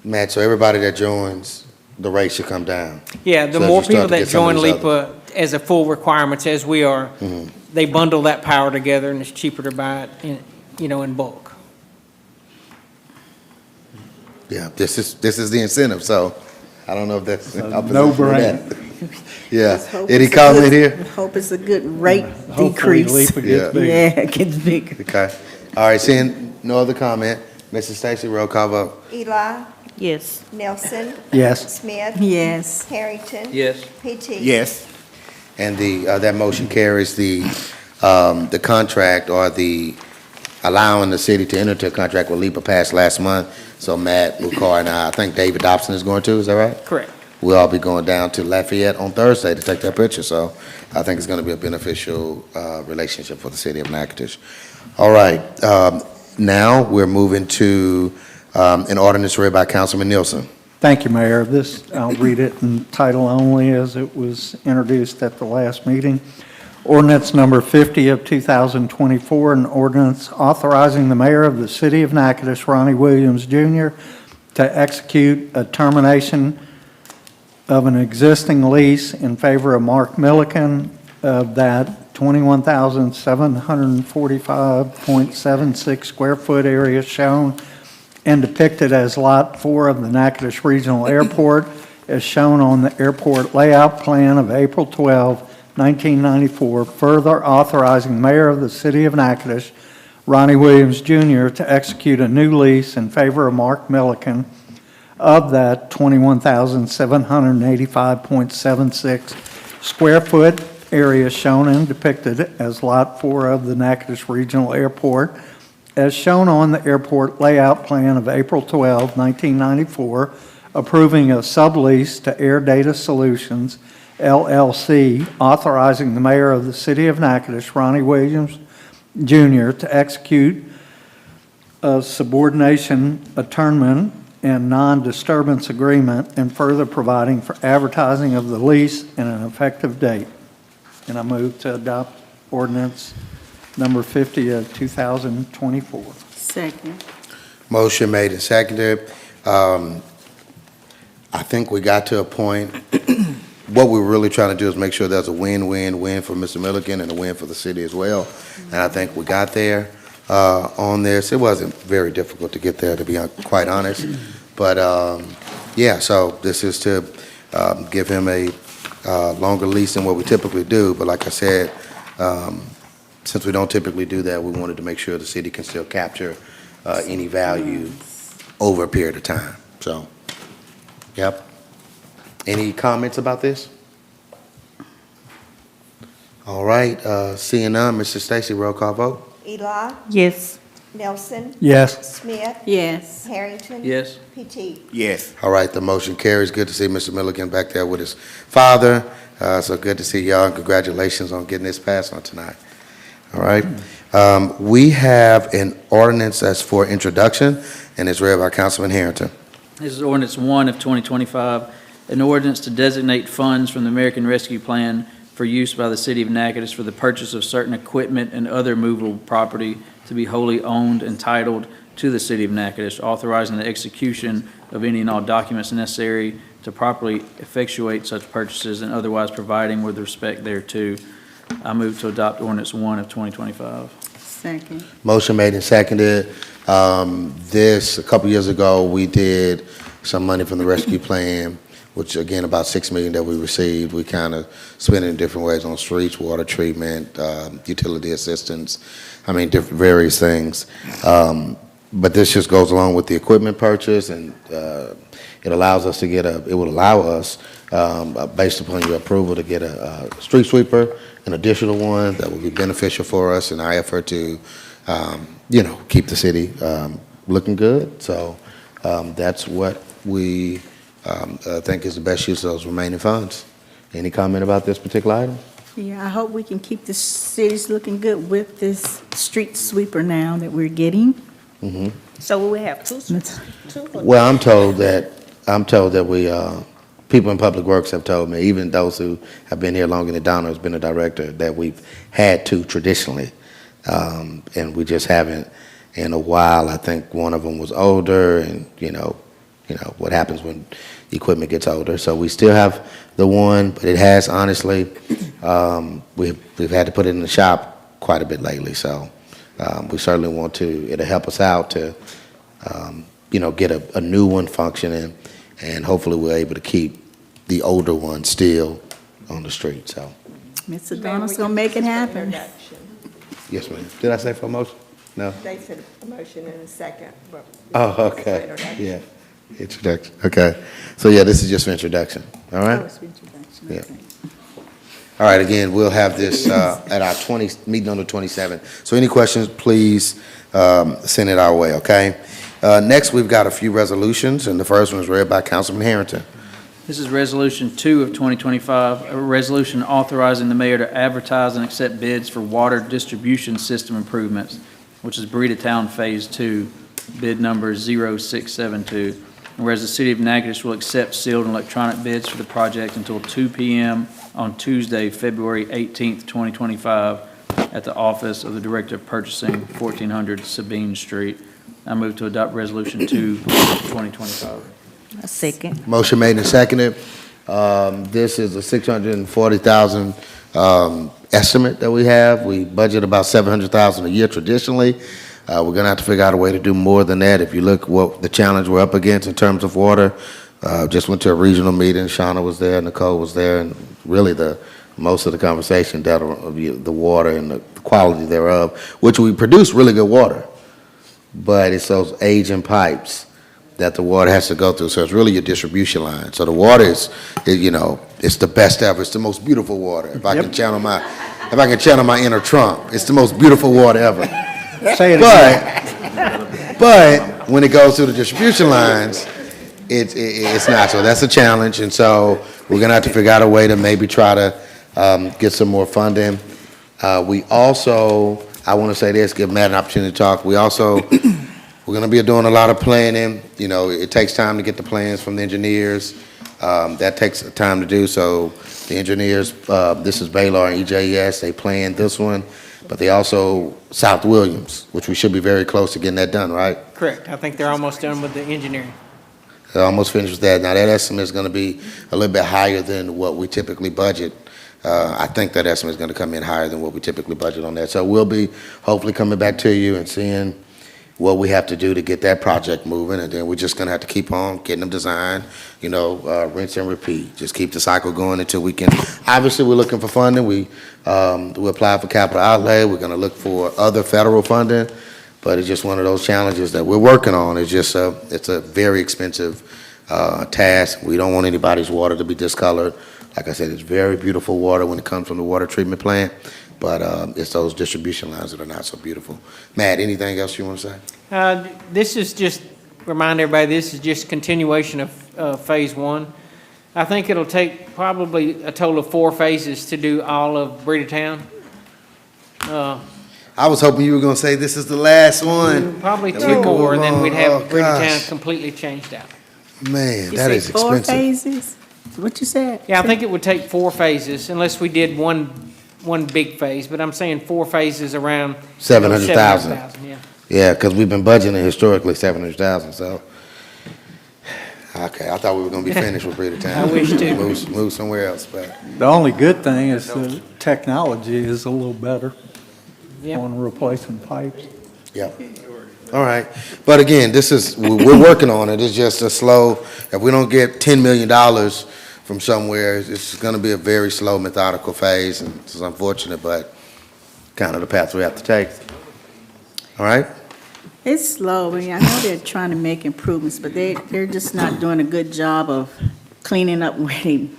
Matt, so everybody that joins, the rate should come down. Yeah, the So as more you start people to that get some of join these LEPA as a full requirements as we are, they bundle that power together and it's cheaper to buy it in bulk. Yeah, this is the incentive, so I don't know if that's. A no-brainer. Yeah, Just hope any it's a comment good- here? Hope it's a good rate Hopefully decrease. LEPA gets Yeah. bigger. Yeah, it gets bigger. Okay, all right, seeing no other comment, Mrs. Stacy, roll call vote. Eli. Yes. Nelson. Yes. Smith. Yes. Harrington. Yes. PT. Yes. And that motion carries the contract or the allowing the city to enter into a contract with LEPA passed last month. So Matt, Bukar, and I think David Dobson is going to, is that right? Correct. We'll all be going down to Lafayette on Thursday to take that picture, so I think it's going to be a beneficial relationship for the city of Natchitoches. All right, now we're moving to an ordinance read by Councilman Nielsen. Thank you, Mayor. This, I'll read it in title only as it was introduced at the last meeting. Ordinance number 50 of 2024, an ordinance authorizing the mayor of the city of Natchitoches, Ronnie Williams Jr., to execute a termination of an existing lease in favor of Mark Milliken of that 21,745.76 square foot area shown and depicted as Lot 4 of the Natchitoches Regional Airport, as shown on the airport layout plan of April 12, 1994, further authorizing the mayor of the city of Natchitoches, Ronnie Williams Jr., to execute a new lease in favor of Mark Milliken of that 21,785.76 square foot area shown and depicted as Lot 4 of the Natchitoches Regional Airport, as shown on the airport layout plan of April 12, 1994, approving a sublease to Air Data Solutions, LLC, authorizing the mayor of the city of Natchitoches, Ronnie Williams Jr., to execute a subordination, attornment, and non-disturbance agreement, and further providing for advertising of the lease and an effective date. And I move to adopt ordinance number 50 of 2024. Second. Motion made and seconded. I think we got to a point, what we're really trying to do is make sure there's a win-win-win for Mr. Milliken and a win for the city as well. And I think we got there on this. It wasn't very difficult to get there, to be quite honest. But Yeah, so this is to give him a longer lease than what we typically do, but like I said, since we don't typically do that, we wanted to make sure the city can still capture any value over a period of time, so, yep. Any comments about this? All right, seeing none, Mr. Stacy, roll call vote. Eli, Yes. Nelson, Yes. Smith, Yes. Harrington. Yes. Petite. Yes. All right, the motion carries. Good to see Mr. Milligan back there with his father. So good to see y'all, and congratulations on getting this passed on tonight. All right. We have an ordinance that's for introduction, and it's read by Councilman Harrington. This is ordinance 1 of 2025, an ordinance to designate funds from the American Rescue Plan for use by the city of Natchitoches for the purchase of certain equipment and other movable property to be wholly owned and titled to the city of Natchitoches, authorizing the execution of any and all documents necessary to properly effectuate such purchases and otherwise providing with respect thereto. I move to adopt ordinance 1 of 2025. Second. Motion made and seconded. A couple years ago, we did some money from the rescue plan, which again, about $6 million that we received. We kind of spent it in different ways on streets, water treatment, utility assistance, different various things. But this just goes along with the equipment purchase, and it allows us to get it would allow us, based upon your approval, to get a street sweeper, an additional one that will be beneficial for us in our effort to, keep the city looking good. So that's what we think is the best use of those remaining funds. Any comment about this particular item? Yeah, I hope we can keep the cities looking good with this street sweeper now that we're getting. Mm-hmm. So will we have two? Well, I'm told that we, people in Public Works have told me, even those who have been here longer than Donna has been a director, that we've had two traditionally. And we just haven't in a while. I think one of them was older, and what happens when equipment gets older. So we still have the one, but it has honestly, we've had to put it in the shop quite a bit lately. So we certainly want to, it'll help us out to, get a new one functioning, and hopefully we're able to keep the older one still on the street. So, Mr. Donald's gonna make it happen. yes, ma'am. Did I say for a motion? No? They said a motion in a second, but. Oh, okay. Yeah. Introduction. Okay. So yeah, this is just for introduction. All right? Oh, it's introduction, Yeah. okay. All right, again, we'll have this at our meeting on the 27th. So any questions, please send it our way, okay? Next, we've got a few resolutions, and the first one is read by Councilman Harrington. This is Resolution 2 of 2025, a resolution authorizing the mayor to advertise and accept bids for water distribution system improvements, which is Burita Town Phase 2, bid number 0672. And whereas the city of Natchitoches will accept sealed and electronic bids for the project until 2 p.m. on Tuesday, February 18th, 2025, at the office of the Director of Purchasing, 1400 Sabine Street. I move to adopt Resolution 2 of 2025. A second. Motion made and seconded. This is a $640,000 estimate that we have. We budget about $700,000 a year traditionally. We're going to have to figure out a way to do more than that. If you look what the challenge we're up against in terms of water, just went to a regional meeting. Shauna was there, Nicole was there, and really most of the conversation dealt with the water and the quality thereof, which we produce really good water, but it's those aging pipes that the water has to go through. So it's really your distribution line. So the water is it's the best ever. It's the most beautiful water. If I can channel my inner Trump, it's the most beautiful water ever. Say it again. But when it goes through the distribution lines, it's not. So that's a challenge, and so we're gonna have to figure out a way to maybe try to get some more funding. We also, I want to say this, give Matt an opportunity to talk. We also, we're gonna be doing a lot of planning. It takes time to get the plans from the engineers. That takes time to do. So the engineers, this is Baylor and EJS. They planned this one. But they also, South Williams, which we should be very close to getting that done, right? Correct. I think they're almost done with the engineering. They're almost finished with that. Now, that estimate is going to be a little bit higher than what we typically budget. I think that estimate is going to come in higher than what we typically budget on that. So we'll be hopefully coming back to you and seeing what we have to do to get that project moving, and then we're just gonna have to keep on getting them designed, rinse and repeat. Just keep the cycle going until we can, obviously, we're looking for funding. We apply for capital outlay. We're gonna look for other federal funding, but it's just one of those challenges that we're working on. It's just it's a very expensive task. We don't want anybody's water to be discolored. Like I said, it's very beautiful water when it comes from the water treatment plant, but it's those distribution lines that are not so beautiful. Matt, anything else you want to say? This is just, remind everybody, this is just continuation of Phase 1. I think it'll take probably a total of 4 phases to do all of Breeda Town. I was hoping you were going to say this is the last one. Probably that 2 we can more, move and then we'd on. have Oh, Breeda Town gosh. completely changed out. Man, You that say is 4 expensive. phases? What you said? Yeah, I think it would take 4 phases unless we did one big phase, but I'm saying 4 phases around 700,000. Yeah. Yeah, because we've been budgeting historically 700,000, so. Okay, I thought we were going to be finished with Breeda Town. I wish to. Move somewhere else, but. The only good thing is the technology is a little better Yeah. on replacing pipes. Yeah. All right. But again, we're working on it. It's just a slow, if we don't get $10 million from somewhere, it's going to be a very slow, methodical phase, and it's unfortunate, but kind of the path we have to take. All right? It's slow. I mean, I know they're trying to make improvements, but they're just not doing a good job of cleaning up where they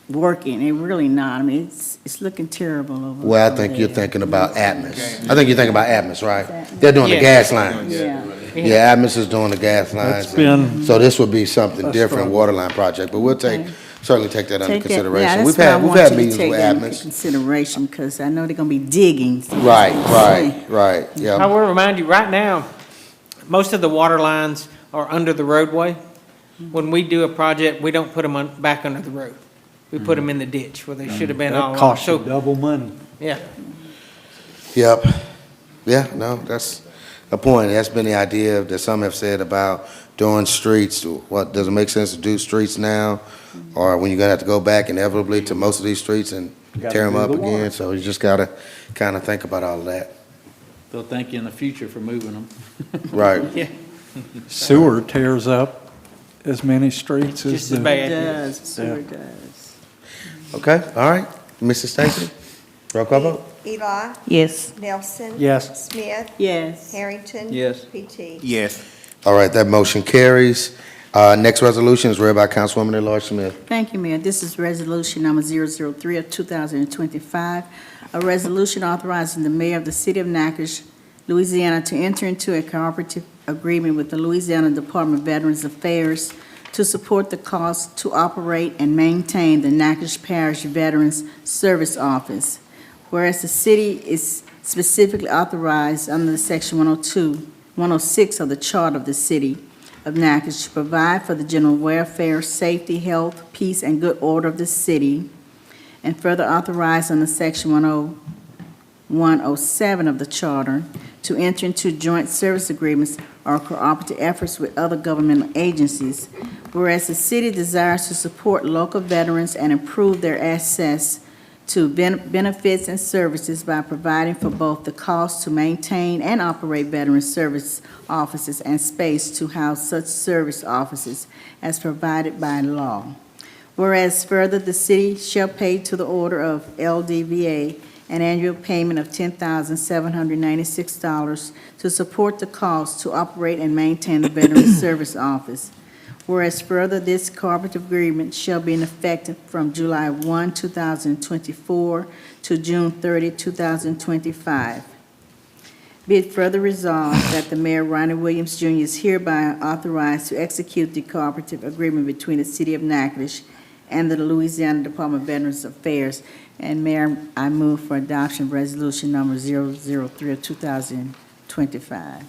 working. They're really not. I mean, it's looking terrible over. Well, I over think you're there. thinking about Atmos. I think you're thinking about Atmos, right? They're doing the Yeah. gas lines. Yeah. Yeah, Atmos is doing the gas lines. That's been So this would be something a different, struggle. water line project, but we'll certainly take that under Take that- consideration. Yeah, We've that's what I had want you to meetings take with that into Atmos. consideration, because I know they're gonna be digging. Right, I yeah. will remind you, right now, most of the water lines are under the roadway. When we do a project, we don't put them back under the road. We put them in the ditch where they should have been all That along. costs you So, double money. yeah, Yep. Yeah, no, that's a point. That's been the idea that some have said about doing streets. What, does it make sense to do streets now? Or when you're gonna have to go back inevitably to most of these streets and Gotta tear them do up the water. again? So you just gotta kind of think about all of that. They'll thank you in the future for moving them. Right. yeah, Sewer tears up as many streets as just as the. It bad. does, sewer Yeah. does. Okay, all right. Mrs. Stacy? Roll call vote? Eli, Yes. Nelson. Yes. Smith, Yes. Harrington. Yes. PT. Yes. All right, that motion carries. Next resolution is read by Councilwoman at-large Smith. Thank you, Mayor. This is resolution number 003 of 2025, a resolution authorizing the mayor of the city of Natchitoches, Louisiana, to enter into a cooperative agreement with the Louisiana Department of Veterans Affairs to support the cost to operate and maintain the Natchitoches Parish Veterans Service Office. Whereas the city is specifically authorized under Section 106 of the Charter of the City of Natchitoches to provide for the general welfare, safety, health, peace, and good order of the city, and further authorized under Section 107 of the Charter to enter into joint service agreements or cooperative efforts with other governmental agencies. Whereas the city desires to support local veterans and improve their access to benefits and services by providing for both the cost to maintain and operate veteran service offices and space to house such service offices as provided by law. Whereas further, the city shall pay to the order of LDVA an annual payment of $10,796 to support the cost to operate and maintain the Veteran Service Office. Whereas further, this cooperative agreement shall be in effect from July 1, 2024 to June 30, 2025. Be it further resolved that the Mayor, Ronnie Williams Jr., is hereby authorized to execute the cooperative agreement between the City of Natchitoches and the Louisiana Department of Veterans Affairs. And Mayor, I move for adoption of resolution number 003 of 2025.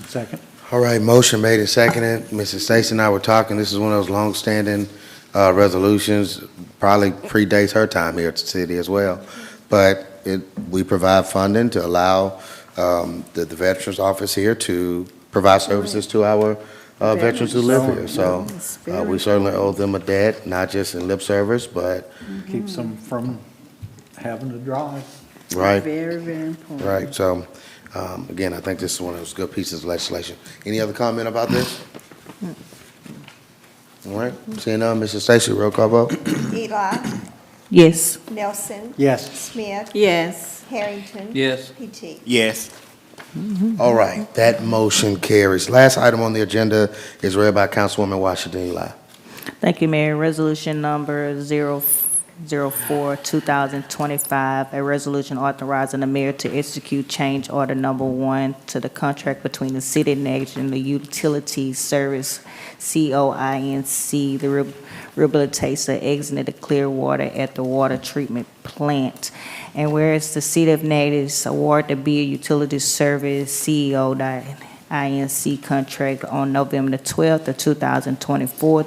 Second. All right, motion made and seconded. Mrs. Stacy and I were talking, this is one of those long-standing resolutions, probably predates her time here at the city as well. But we provide funding to allow the Veterans Office here to provide services to our veterans who live here. So we certainly owe them a debt, not just in lip service, but, Keeps them from having to drive. right. Very, very important. Right, so Again, I think this is one of those good pieces of legislation. Any other comment about this? All right, seeing none, Mrs. Stacy, roll call vote. Eli, Yes. Nelson, Yes. Smith, Yes. Harrington. Yes. PT. Yes. All right, that motion carries. Last item on the agenda is read by Councilwoman Washington Eli. Thank you, Mayor. Resolution number 004, 2025, a resolution authorizing the mayor to execute change order number 1 to the contract between the city of Natchitoches and the Utility Service, COINC, the rehabilitation of exiting the clear water at the water treatment plant. And whereas the city of Natchez awarded the bid utility service COINC contract on November the 12th of 2024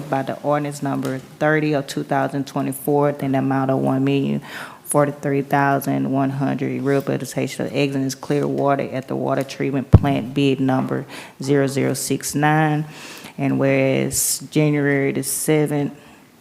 by the ordinance number 30 of 2024 in the amount of $1,043,100 rehabilitation of exiting clear water at the water treatment plant bid number 0069. And whereas January the 7th,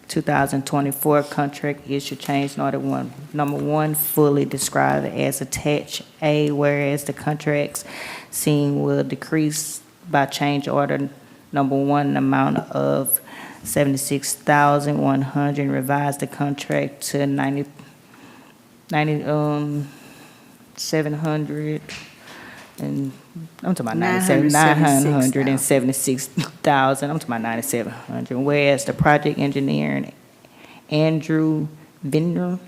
2024 contract issue change order number 1 fully described as attached A, whereas the contracts seen will decrease by change order number 1 an amount of $76,100 and revise the contract to $700 and I'm talking about 976,000. I'm talking about 9,700. Whereas the project engineer Andrew Vernon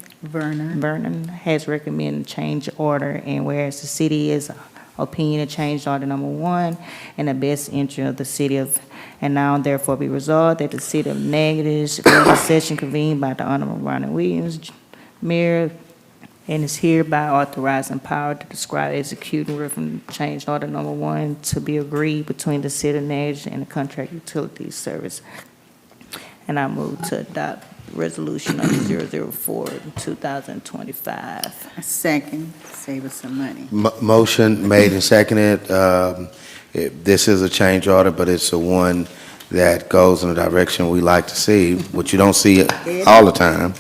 has recommended change order, and whereas the city is opinion of change order number 1 in the best interest of the city of, and now therefore be resolved that the city of Natchez regular session convened by the Honorable Ronnie Williams, Mayor, and is hereby authorized and empowered to describe executing reference change order number 1 to be agreed between the city of Natchez and the contract utilities service. And I move to adopt resolution number 004, 2025. A second, save us some money. Motion made and seconded. This is a change order, but it's the one that goes in the direction we like to see, which you don't see all the time,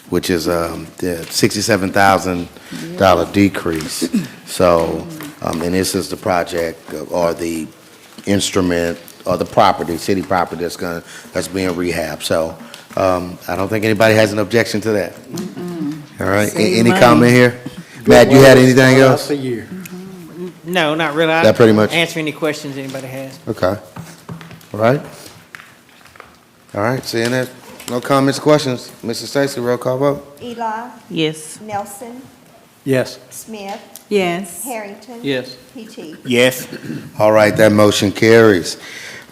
which is the $67,000 decrease. So, and this is the project or the instrument or the property, city property that's being rehabbed. So, I don't think anybody has an objection to that. All right, Save any money. comment here? Matt, you had anything else? A year. No, not really. That pretty much- Answer any questions anybody has. Okay. All right. All right, seeing that, no comments, questions. Mrs. Stacy, roll call vote. Eli, Yes. Nelson, Yes. Smith, Yes. Harrington. Yes. PT. Yes. All right, that motion carries.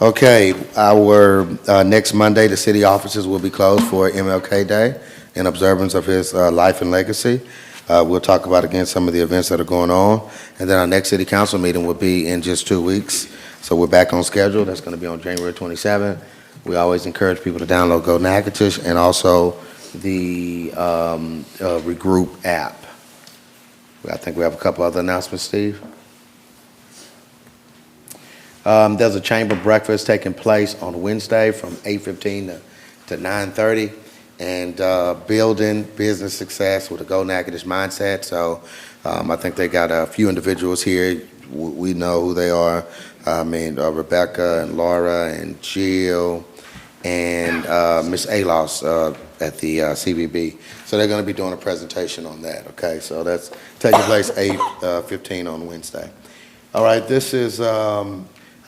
Okay, our next Monday, the city offices will be closed for MLK Day in observance of his life and legacy. We'll talk about, again, some of the events that are going on. And then our next city council meeting will be in just 2 weeks. So we're back on schedule. That's going to be on January 27th. We always encourage people to download Go Natchitoches and also the Regroup app. I think we have a couple other announcements, Steve. There's a chamber breakfast taking place on Wednesday from 8:15 to 9:30, and building business success with a Go Natchitoches mindset. So I think they got a few individuals here. We know who they are. I mean, Rebecca and Laura and Jill and Miss Alos at the CVB. So they're going to be doing a presentation on that, okay? So that's taking place 8:15 on Wednesday. All right, this is, I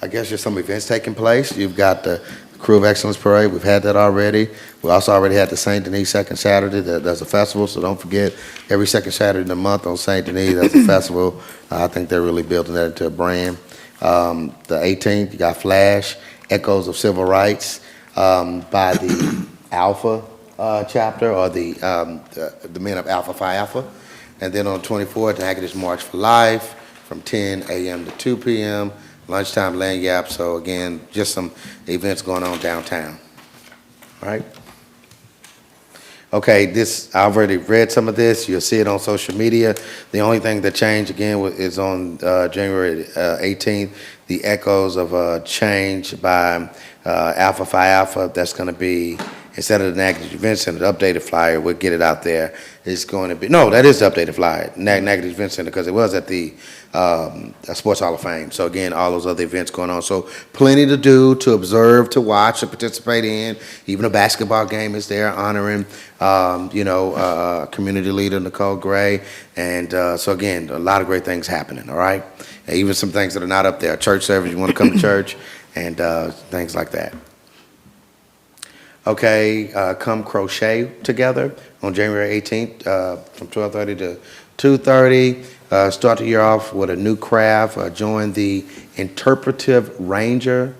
guess there's some events taking place. You've got the Crew of Excellence Parade. We've had that already. We also already had the St. Denis second Saturday. There's a festival, so don't forget, every second Saturday of the month on St. Denis, there's a festival. I think they're really building that into a brand. The 18th, you got Flash, Echoes of Civil Rights by the Alpha chapter, or the men of Alpha Phi Alpha. And then on the 24th, the Natchitoches March for Life from 10 a.m. to 2 p.m., lunchtime land gap. So again, just some events going on downtown. All right. Okay, I've already read some of this. You'll see it on social media. The only thing that changed again is on January 18th, the Echoes of Change by Alpha Phi Alpha. That's going to be instead of the Natchitoches Event Center, the updated flyer, we'll get it out there. It's going to be, no, that is the updated flyer, Natchitoches Event Center, because it was at the Sports Hall of Fame. So again, all those other events going on. So plenty to do, to observe, to watch, to participate in. Even a basketball game is there honoring, community leader Nicole Gray. And so again, a lot of great things happening, all right? And even some things that are not up there, church service, you want to come to church, and things like that. Okay, come crochet together on January 18th from 12:30 to 2:30. Start the year off with a new craft. Join the Interpretive Ranger.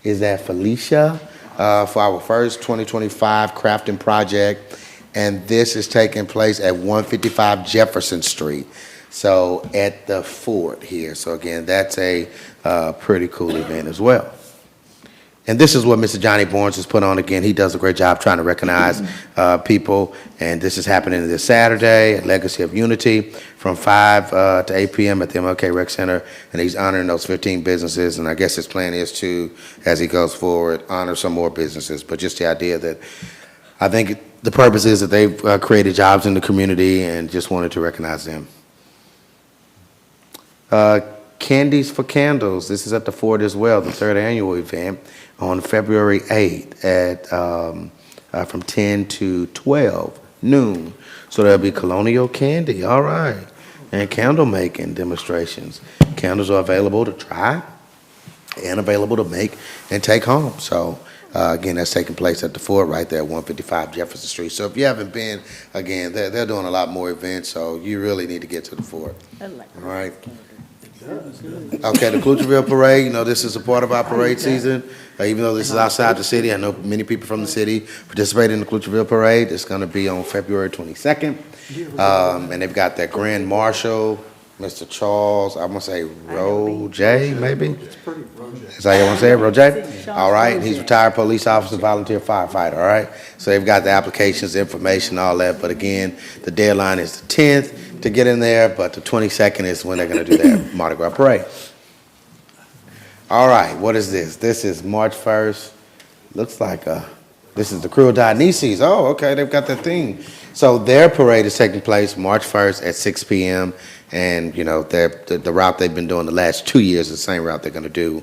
Is that Felicia? For our first 2025 crafting project. And this is taking place at 155 Jefferson Street. So at the fort here. So again, that's a pretty cool event as well. And this is what Mr. Johnny Barnes has put on again. He does a great job trying to recognize people. And this is happening this Saturday at Legacy of Unity from 5 to 8 p.m. at the MLK Rec Center. And he's honoring those 15 businesses. And I guess his plan is to, as he goes forward, honor some more businesses. But just the idea that I think the purpose is that they've created jobs in the community and just wanted to recognize them. Candies for Candles. This is at the fort as well, the third annual event on February 8th at from 10 to 12 noon. So there'll be colonial candy, all right, and candle making demonstrations. Candles are available to try and available to make and take home. So again, that's taking place at the fort right there at 155 Jefferson Street. So if you haven't been, again, they're doing a lot more events, so you really need to get to the fort. All right. Okay, the Clutcherville Parade, this is a part of our parade season. Even though this is outside the city, I know many people from the city participate in the Clutcherville Parade. It's going to be on February 22nd. And they've got their Grand Marshal, Mr. Charles, I'm going to say Roger, maybe? Is that how you want to say it, Roger? All right, and he's retired police officer, volunteer firefighter, all right? So they've got the applications, information, all that. But again, the deadline is the 10th. To get in there, but the 22nd is when they're going to do their Mardi Gras parade. All right, what is this? This is March 1st. Looks like this is the Crew of Dionysus. Oh, okay, they've got their theme. So their parade is taking place March 1st at 6 p.m. And, the route they've been doing the last 2 years is the same route they're going to do.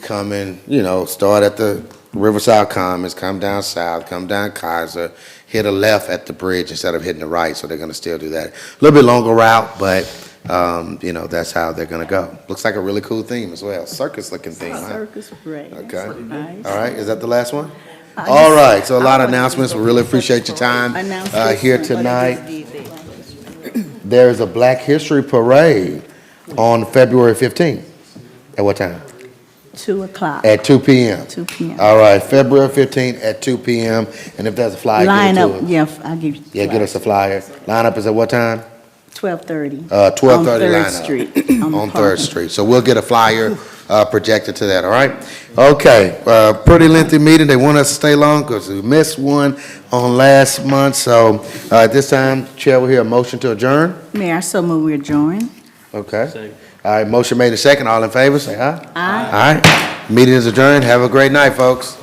Come in, start at the Riverside Commons, come down south, come down Kaiser, hit a left at the bridge instead of hitting the right, so they're going to still do that. A little bit longer route, but, that's how they're going to go. Looks like a really cool theme as well. Circus-looking theme, huh? Circus parade. Okay. Nice. All right, is that the last one? All right, so a lot of announcements. We really appreciate your time here tonight. There is a Black History Parade on February 15th. At what time? 2 o'clock. At 2 p.m. 2 p.m. All right, February 15th at 2 p.m. And if there's a flyer, Line get it to up, us. yeah, I'll give you. Yeah, get us a flyer. Line up is at what time? 12:30. 12:30 On 3rd line up. Street. On 3rd Street. So we'll get a flyer projected to that, all right? Okay, pretty lengthy meeting. They want us to stay long because we missed one on last month. So at this time, Chair will hear a motion to adjourn. Mayor, I so move we adjourn. Okay. All right, motion made and second. All in favor, say aye. Aye. All right, meeting is adjourned. Have a great night, folks.